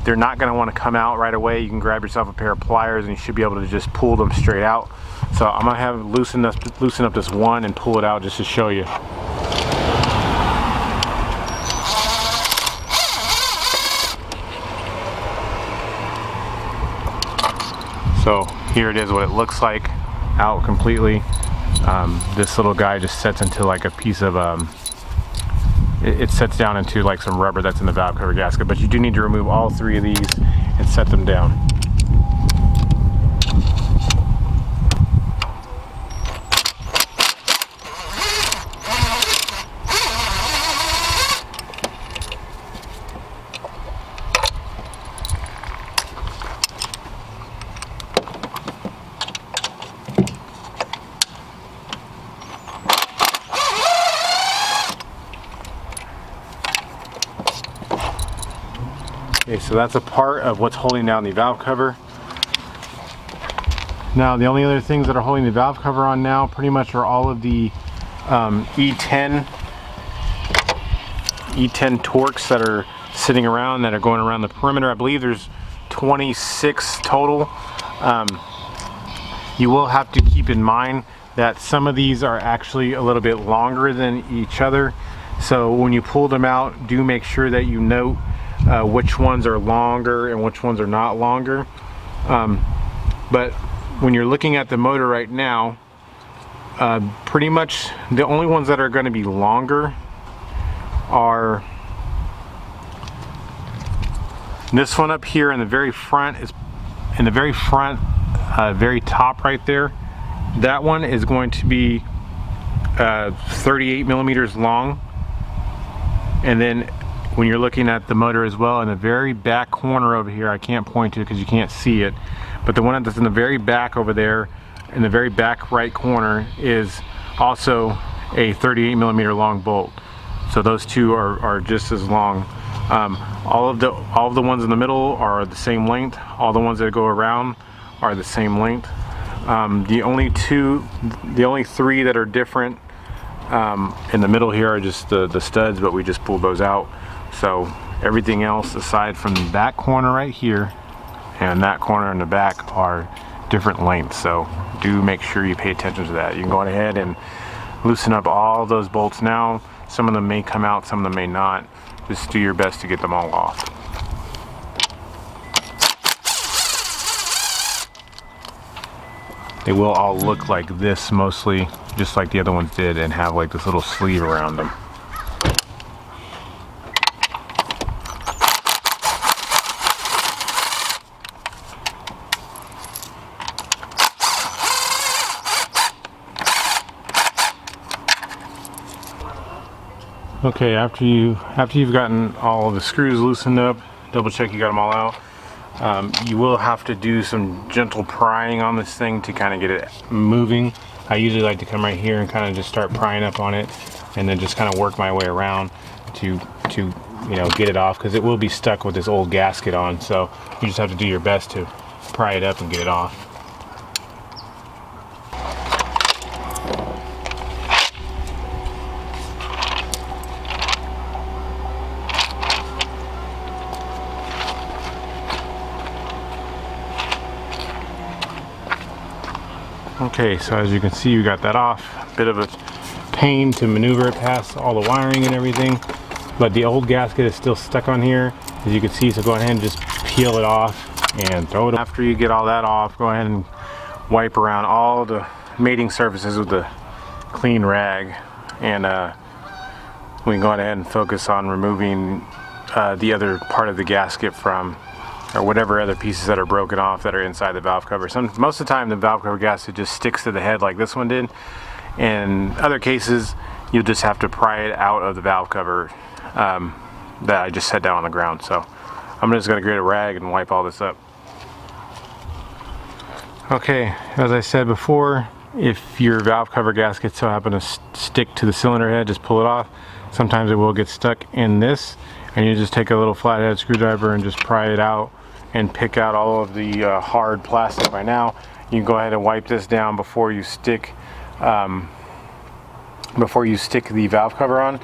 they're not going to want to come out right away. You can grab yourself a pair of pliers and you should be able to just pull them straight out. So I'm going to have loosen up this one and pull it out just to show you. So here it is, what it looks like out completely. This little guy just sets into like a piece of, it sets down into like some rubber that's in the valve cover gasket, but you do need to remove all 3 of these and set them down. Okay, so that's a part of what's holding down the valve cover. Now the only other things that are holding the valve cover on now pretty much are all of the E10 torques that are sitting around, that are going around the perimeter. I believe there's 26 total. You will have to keep in mind that some of these are actually a little bit longer than each other. So when you pull them out, do make sure that you note which ones are longer and which ones are not longer. But when you're looking at the motor right now, pretty much the only ones that are going to be longer are this one up here in the very front, very top right there. That one is going to be 38mm long. And then when you're looking at the motor as well, in the very back corner over here, I can't point to it because you can't see it, but the one that's in the very back over there, in the very back right corner, is also a 38mm long bolt. So those two are just as long. All of the ones in the middle are the same length. All the ones that go around are the same length. The only 3 that are different in the middle here are just the studs, but we just pulled those out. So everything else aside from that corner right here and that corner in the back are different lengths. So do make sure you pay attention to that. You can go ahead and loosen up all those bolts now. Some of them may come out, some of them may not. Just do your best to get them all off. They will all look like this mostly, just like the other ones did, and have like this little sleeve around them. Okay, after you've gotten all the screws loosened up, double check you got them all out. You will have to do some gentle prying on this thing to kind of get it moving. I usually like to come right here and kind of just start prying up on it, and then just kind of work my way around to you know, get it off, because it will be stuck with this old gasket on. So you just have to do your best to pry it up and get it off. Okay, so as you can see, we got that off. Bit of a pain to maneuver it past all the wiring and everything, but the old gasket is still stuck on here, as you can see. So go ahead and just peel it off and throw it. After you get all that off, go ahead and wipe around all the mating surfaces with a clean rag, and we can go ahead and focus on removing the other part of the gasket from, or whatever other pieces that are broken off that are inside the valve cover. Most of the time the valve cover gasket just sticks to the head like this one did. In other cases, you'll just have to pry it out of the valve cover that I just set down on the ground. So I'm just going to get a rag and wipe all this up. Okay, as I said before, if your valve cover gasket so happen to stick to the cylinder head, just pull it off. Sometimes it will get stuck in this, and you just take a little flathead screwdriver and just pry it out and pick out all of the hard plastic. By now, you can go ahead and wipe this down before you stick the valve cover on.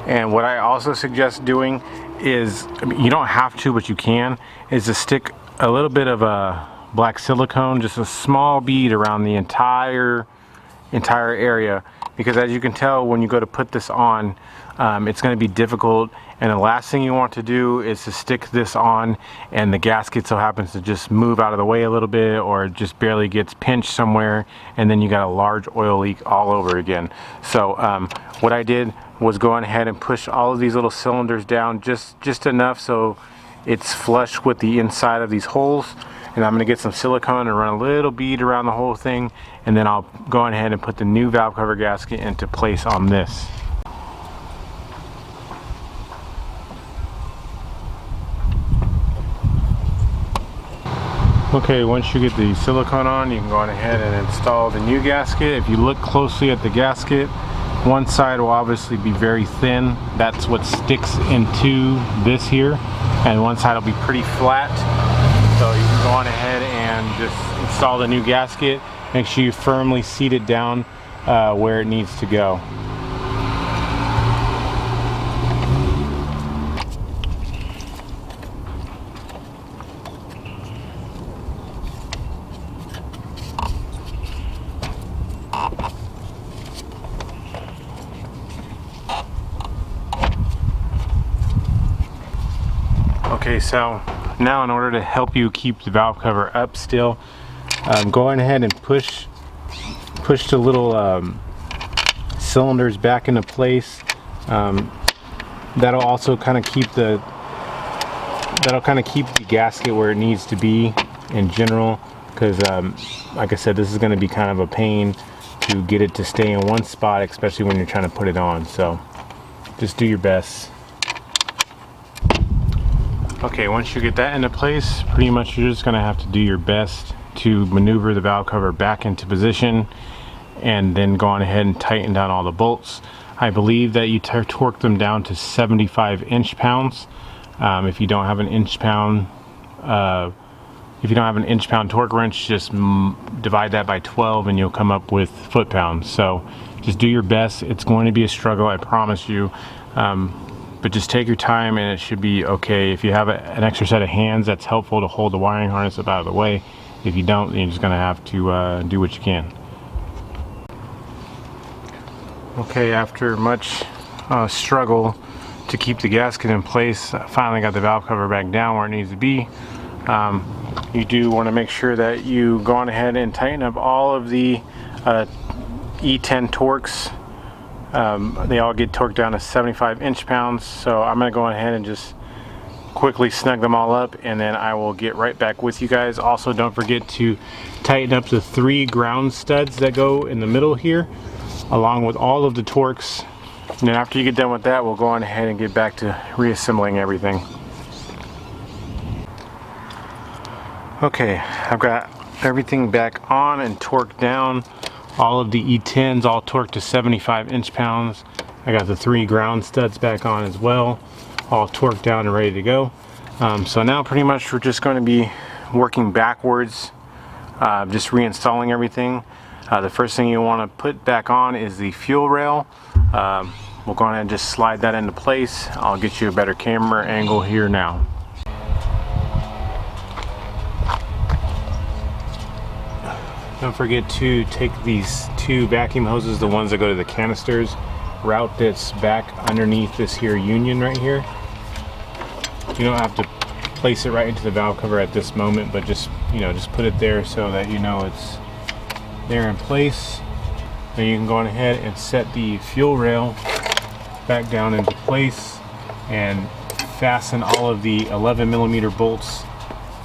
And what I also suggest doing is, you don't have to, but you can, is to stick a little bit of a black silicone, just a small bead around the entire area, because as you can tell, when you go to put this on, it's going to be difficult, and the last thing you want to do is to stick this on and the gasket so happens to just move out of the way a little bit, or just barely gets pinched somewhere, and then you got a large oil leak all over again. So what I did was go on ahead and push all of these little cylinders down just enough so it's flush with the inside of these holes. And I'm going to get some silicone and run a little bead around the whole thing, and then I'll go on ahead and put the new valve cover gasket into place on this. Okay, once you get the silicone on, you can go on ahead and install the new gasket. If you look closely at the gasket, one side will obviously be very thin. That's what sticks into this here, and one side will be pretty flat. So you can go on ahead and just install the new gasket. Make sure you firmly seat it down where it needs to go. Okay, so now in order to help you keep the valve cover up still, go on ahead and push the little cylinders back into place. That'll also kind of keep the gasket where it needs to be in general, because like I said, this is going to be kind of a pain to get it to stay in one spot, especially when you're trying to put it on. So just do your best. Okay, once you get that into place, pretty much you're just going to have to do your best to maneuver the valve cover back into position, and then go on ahead and tighten down all the bolts. I believe that you torque them down to 75 inch-pounds. If you don't have an inch-pound torque wrench, just divide that by 12 and you'll come up with foot-pounds. So just do your best. It's going to be a struggle, I promise you. But just take your time and it should be okay. If you have an extra set of hands, that's helpful to hold the wiring harness up out of the way. If you don't, then you're just going to have to do what you can. Okay, after much struggle to keep the gasket in place, I finally got the valve cover back down where it needs to be. You do want to make sure that you go on ahead and tighten up all of the E10 torques. They all get torqued down to 75 inch-pounds, so I'm going to go ahead and just quickly snug them all up, and then I will get right back with you guys. Also, don't forget to tighten up the 3 ground studs that go in the middle here, along with all of the torques. And then after you get done with that, we'll go on ahead and get back to reassembling everything. Okay, I've got everything back on and torqued down. All of the E10s all torqued to 75 inch-pounds. I got the 3 ground studs back on as well, all torqued down and ready to go. So now pretty much we're just going to be working backwards, just reinstalling everything. The first thing you want to put back on is the fuel rail. We'll go ahead and just slide that into place. I'll get you a better camera angle here now. Don't forget to take these two vacuum hoses, the ones that go to the canisters, route this back underneath this here union right here. You don't have to place it right into the valve cover at this moment, but just, you know, just put it there so that you know it's there in place. Then you can go on ahead and set the fuel rail back down into place and fasten all of the 11mm bolts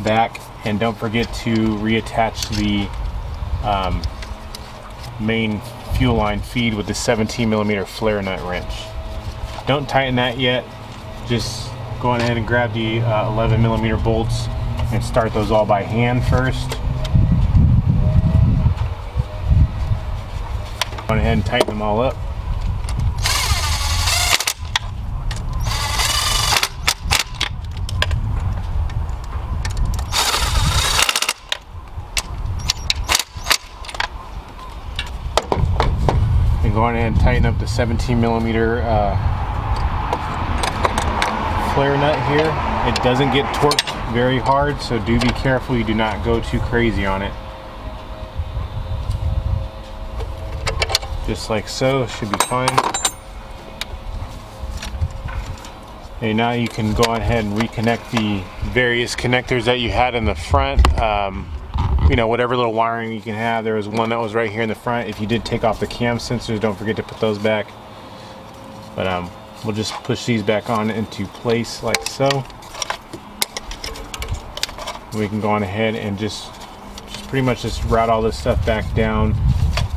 back, and don't forget to reattach the main fuel line feed with the 17mm flare nut wrench. Don't tighten that yet, just go on ahead and grab the 11mm bolts and start those all by hand first. Go on ahead and tighten them all up. And go on ahead and tighten up the 17mm flare nut here. It doesn't get torqued very hard, so do be careful you do not go too crazy on it. Just like so, should be fine. Okay, now you can go ahead and reconnect the various connectors that you had in the front. You know, whatever little wiring you can have. There was one that was right here in the front. If you did take off the cam sensors, don't forget to put those back. But we'll just push these back on into place like so. We can go on ahead and just pretty much just route all this stuff back down.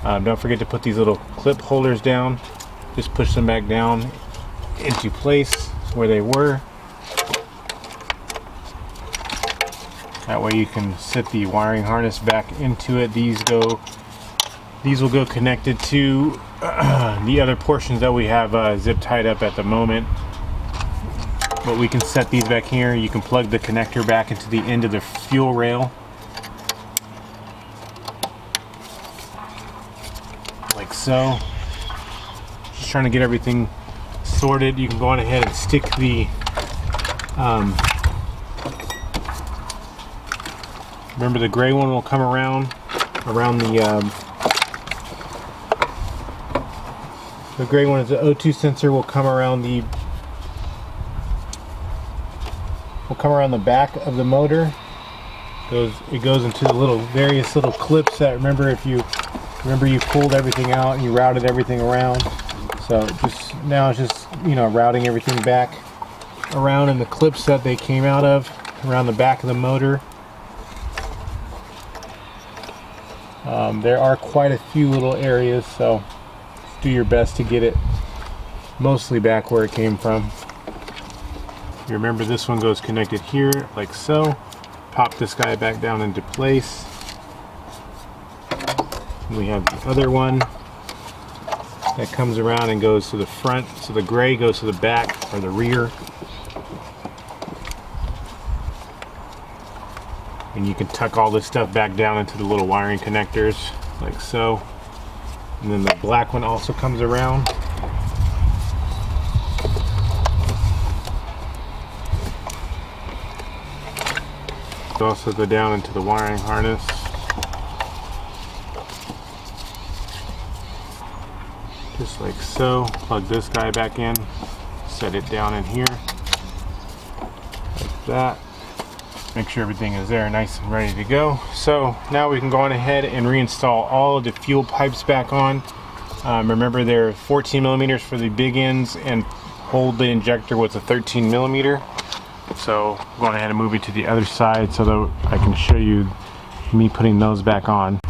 Don't forget to put these little clip holders down. Just push them back down into place where they were. That way you can set the wiring harness back into it. These will go connected to the other portions that we have zip tied up at the moment. But we can set these back here. You can plug the connector back into the end of the fuel rail. Like so. Just trying to get everything sorted. You can go on ahead and stick the remember the gray one will come around the gray one is the O2 sensor, will come around the back of the motor. It goes into the various little clips that remember you pulled everything out and you routed everything around. So now it's just, you know, routing everything back around in the clips that they came out of around the back of the motor. There are quite a few little areas, so do your best to get it mostly back where it came from. You remember this one goes connected here like so. Pop this guy back down into place. And we have the other one that comes around and goes to the front, so the gray goes to the back or the rear. And you can tuck all this stuff back down into the little wiring connectors like so. And then the black one also comes around. Also go down into the wiring harness. Just like so. Plug this guy back in. Set it down in here. Like that. Make sure everything is there nice and ready to go. So now we can go on ahead and reinstall all of the fuel pipes back on. Remember they're 14mm for the big ends and hold the injector with a 13mm. So going ahead and moving to the other side so that I can show you me putting those back on.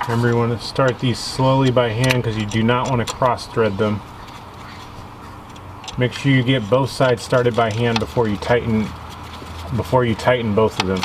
Remember, you want to start these slowly by hand because you do not want to cross thread them. Make sure you get both sides started by hand before you tighten both of them.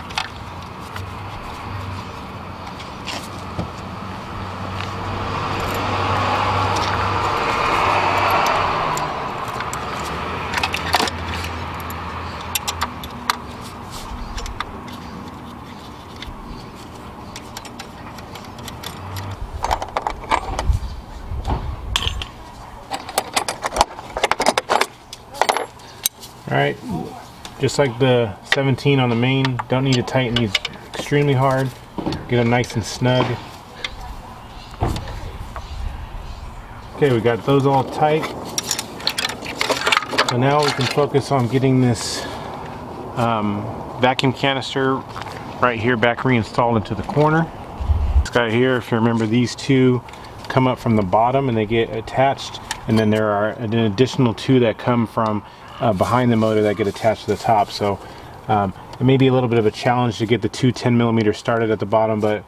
Alright, just like the 17 on the main, don't need to tighten these extremely hard. Get them nice and snug. Okay, we got those all tight. So now we can focus on getting this vacuum canister right here back reinstalled into the corner. This guy here, if you remember, these two come up from the bottom and they get attached, and then there are an additional two that come from behind the motor that get attached to the top. So it may be a little bit of a challenge to get the two 10mm started at the bottom, but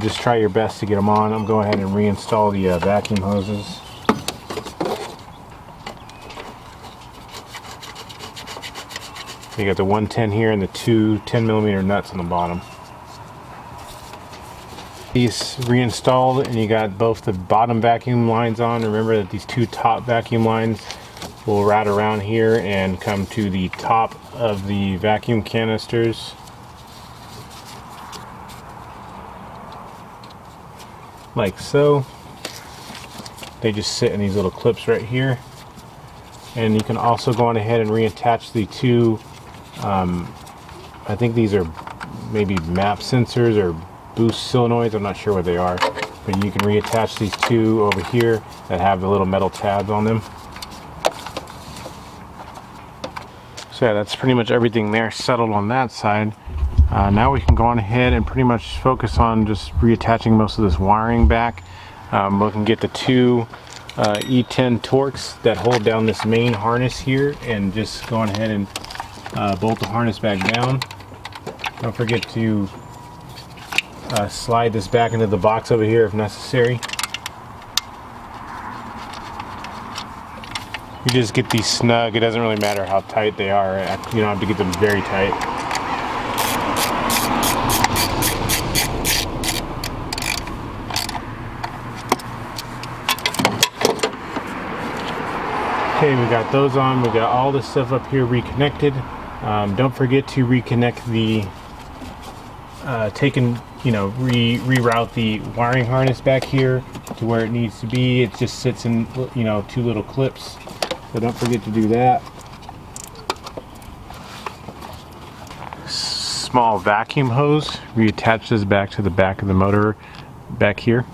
just try your best to get them on. I'm going ahead and reinstall the vacuum hoses. You got the 110 here and the two 10mm nuts on the bottom. These reinstalled, and you got both the bottom vacuum lines on. Remember that these two top vacuum lines will route around here and come to the top of the vacuum canisters. Like so. They just sit in these little clips right here. And you can also go on ahead and reattach the two, I think these are maybe map sensors or boost solenoids, I'm not sure what they are, but you can reattach these two over here that have the little metal tabs on them. So yeah, that's pretty much everything there settled on that side. Now we can go on ahead and pretty much focus on just reattaching most of this wiring back. We can get the two E10 Torx that hold down this main harness here, and just go on ahead and bolt the harness back down. Don't forget to slide this back into the box over here if necessary. You just get these snug. It doesn't really matter how tight they are. You don't have to get them very tight. Okay, we got those on. We got all this stuff up here reconnected. Don't forget to reconnect the reroute the wiring harness back here to where it needs to be. It just sits in, two little clips, so don't forget to do that. Small vacuum hose, reattach this back to the back of the motor back here.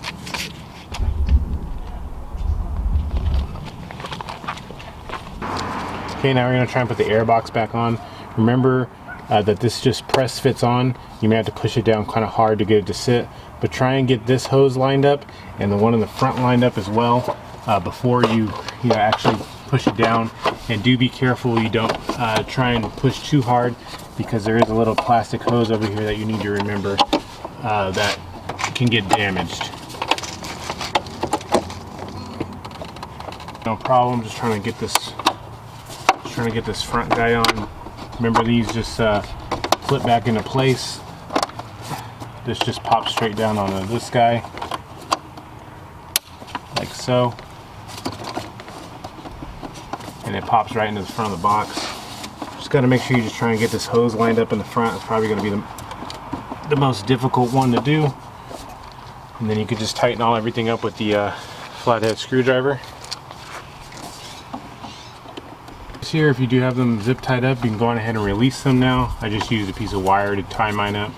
Okay, now we're going to try and put the airbox back on. Remember that this just press fits on. You may have to push it down kind of hard to get it to sit, but try and get this hose lined up and the one in the front lined up as well before you actually push it down. And do be careful you don't try and push too hard, because there is a little plastic hose over here that you need to remember that can get damaged. No problem, just trying to get this front guy on. Remember, these just flip back into place. This just pops straight down onto this guy, like so, and it pops right into the front of the box. Just got to make sure you just try and get this hose lined up in the front. It's probably going to be the most difficult one to do. And then you could just tighten everything up with the flathead screwdriver. Here, if you do have them zip tied up, you can go on ahead and release them now. I just used a piece of wire to tie mine up.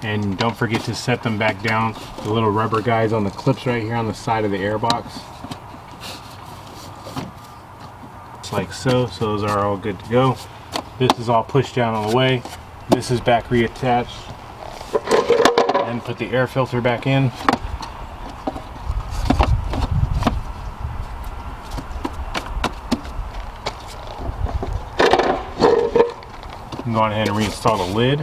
And don't forget to set them back down, the little rubber guys on the clips right here on the side of the airbox. Just like so. So those are all good to go. This is all pushed down on the way. This is back reattached. And put the air filter back in. Go on ahead and reinstall the lid.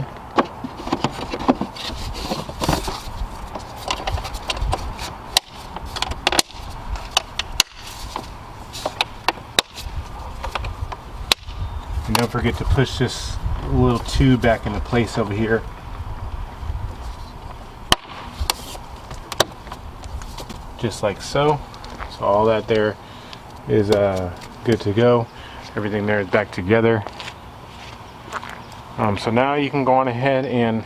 And don't forget to push this little tube back into place over here. Just like so. So all that there is good to go. Everything there is back together. So now you can go on ahead and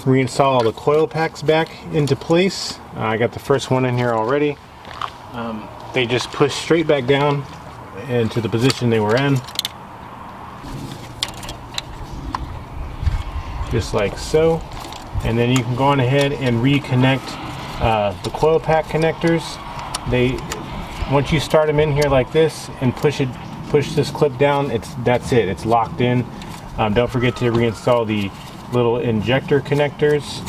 reinstall all the coil packs back into place. I got the first one in here already. they just push straight back down into the position they were in. Just like so. And then you can go on ahead and reconnect the coil pack connectors. Once you start them in here like this and push this clip down, that's it. It's locked in. Don't forget to reinstall the little injector connectors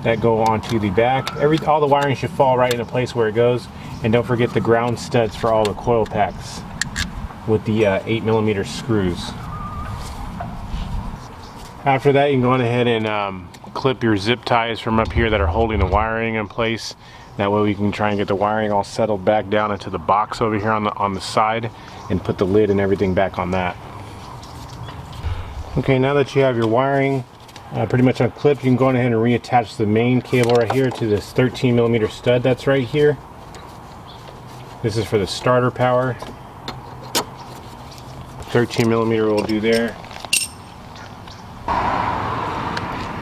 that go onto the back. All the wiring should fall right into place where it goes. And don't forget the ground studs for all the coil packs with the 8mm screws. After that, you can go on ahead and clip your zip ties from up here that are holding the wiring in place. That way we can try and get the wiring all settled back down into the box over here on the side and put the lid and everything back on that. Okay, now that you have your wiring pretty much unclipped, you can go on ahead and reattach the main cable right here to this 13mm stud that's right here. This is for the starter power. 13mm will do there.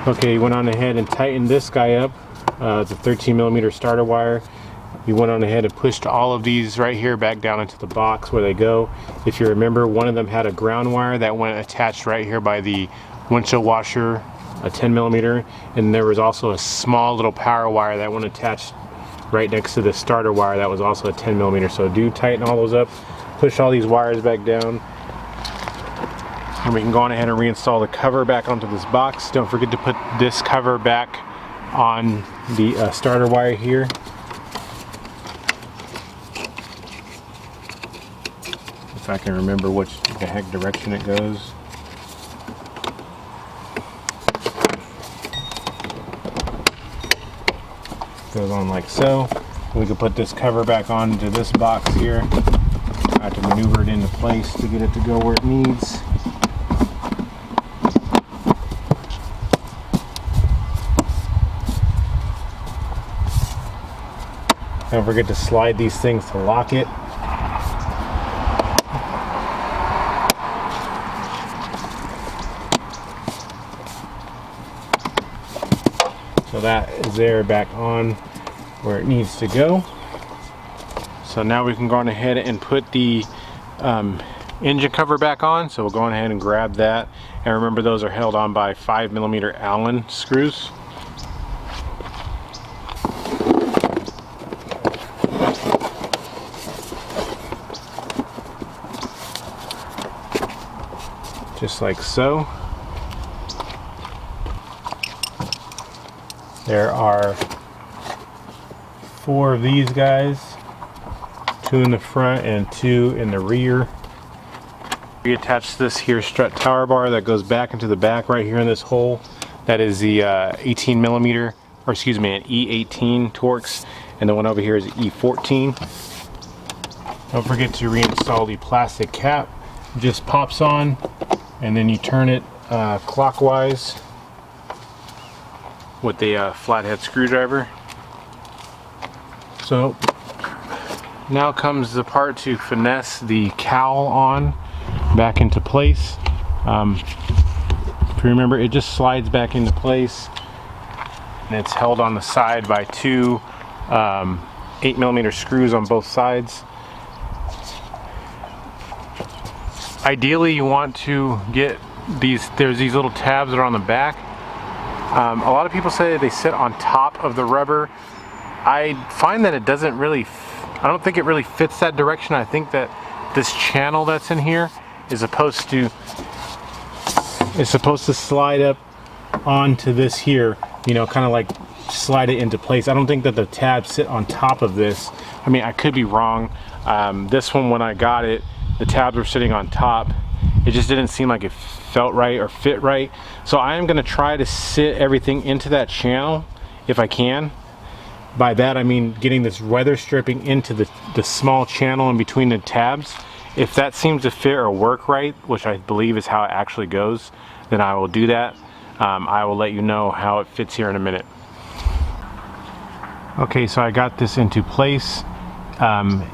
Okay, you went on ahead and tightened this guy up. It's a 13mm starter wire. You went on ahead and pushed all of these right here back down into the box where they go. If you remember, one of them had a ground wire that went attached right here by the windshield washer, a 10mm, and there was also a small little power wire that went attached right next to the starter wire that was also a 10mm. So do tighten all those up, push all these wires back down, and we can go on ahead and reinstall the cover back onto this box. Don't forget to put this cover back on the starter wire here. If I can remember the heck direction it goes. Goes on like so. We can put this cover back onto this box here. I have to maneuver it into place to get it to go where it needs. Don't forget to slide these things to lock it. So that is there back on where it needs to go. So now we can go on ahead and put the engine cover back on. So we'll go on ahead and grab that. And remember, those are held on by 5mm Allen screws. Just like so. There are 4 of these guys, 2 in the front and 2 in the rear. Reattach this here strut tower bar that goes back into the back right here in this hole. That is the 18mm, or excuse me, an E18 Torx, and the one over here is E14. Don't forget to reinstall the plastic cap. It just pops on, and then you turn it clockwise with the flathead screwdriver. So now comes the part to finesse the cowl on back into place. If you remember, it just slides back into place, and it's held on the side by 2 8mm screws on both sides. Ideally, you want to get there's these little tabs that are on the back. A lot of people say they sit on top of the rubber. I find that it doesn't really, I don't think it really fits that direction. I think that this channel that's in here is supposed to slide up onto this here, you know, kind of like slide it into place. I don't think that the tabs sit on top of this. I mean, I could be wrong. This one, when I got it, the tabs were sitting on top. It just didn't seem like it felt right or fit right. So I am going to try to sit everything into that channel if I can. By that I mean getting this weather stripping into the small channel in between the tabs. If that seems to fit or work right, which I believe is how it actually goes, then I will do that. I will let you know how it fits here in a minute. Okay, so I got this into place.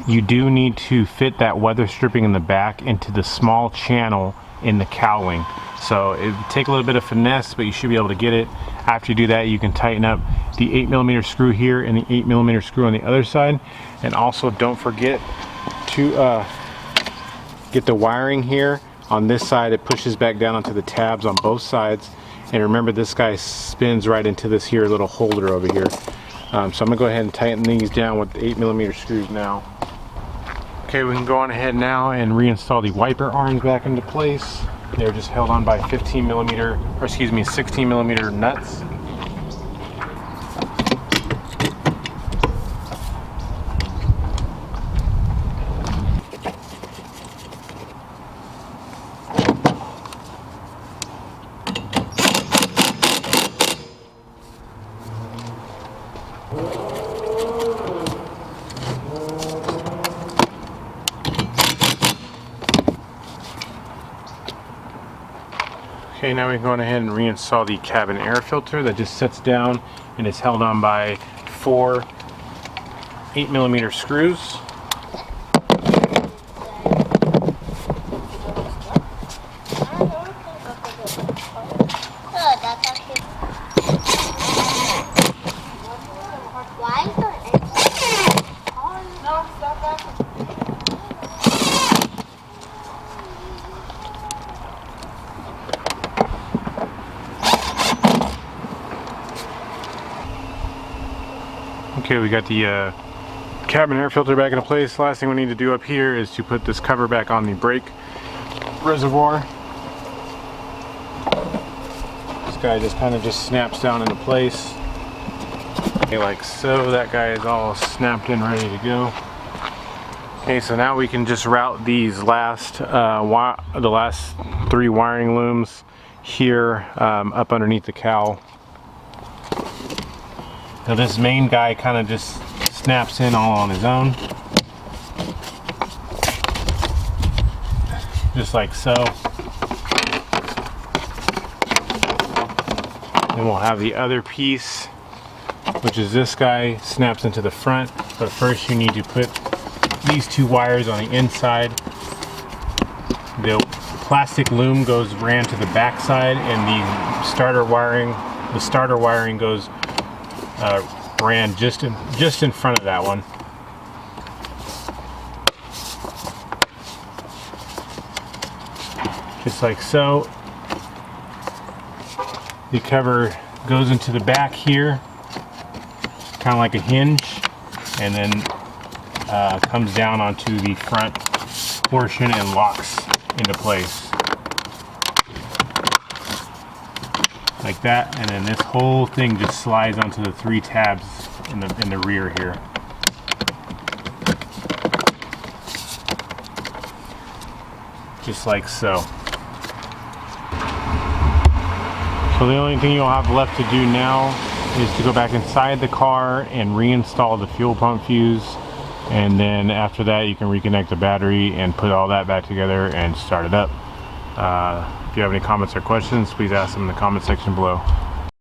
You do need to fit that weather stripping in the back into the small channel in the cowling. So it would take a little bit of finesse, but you should be able to get it. After you do that, you can tighten up the 8mm screw here and the 8mm screw on the other side. And also don't forget to get the wiring here on this side. It pushes back down onto the tabs on both sides. And remember, this guy spins right into this here little holder over here. So I'm gonna go ahead and tighten these down with the 8mm screws now. Okay, we can go on ahead now and reinstall the wiper arms back into place. They're just held on by 16mm nuts. Okay, now we can go ahead and reinstall the cabin air filter that just sits down and is held on by 4 8mm screws. Okay, we got the cabin air filter back into place. Last thing we need to do up here is to put this cover back on the brake reservoir. This guy just kind of snaps down into place. Okay, like so. That guy is all snapped in, ready to go. Okay, so now we can just route these last the last 3 wiring looms here up underneath the cowl. Now this main guy kind of just snaps in all on his own. Just like so. Then we'll have the other piece, which is this guy, snaps into the front. But first you need to put these 2 wires on the inside. The plastic loom ran to the back side, and the starter wiring goes ran just in front of that one. Just like so. The cover goes into the back here, kind of like a hinge, and then comes down onto the front portion and locks into place. Like that, and then this whole thing just slides onto the 3 tabs in the rear here. Just like so. So the only thing you'll have left to do now is to go back inside the car and reinstall the fuel pump fuse, and then after that you can reconnect the battery and put all that back together and start it up. If you have any comments or questions, please ask them in the comment section below.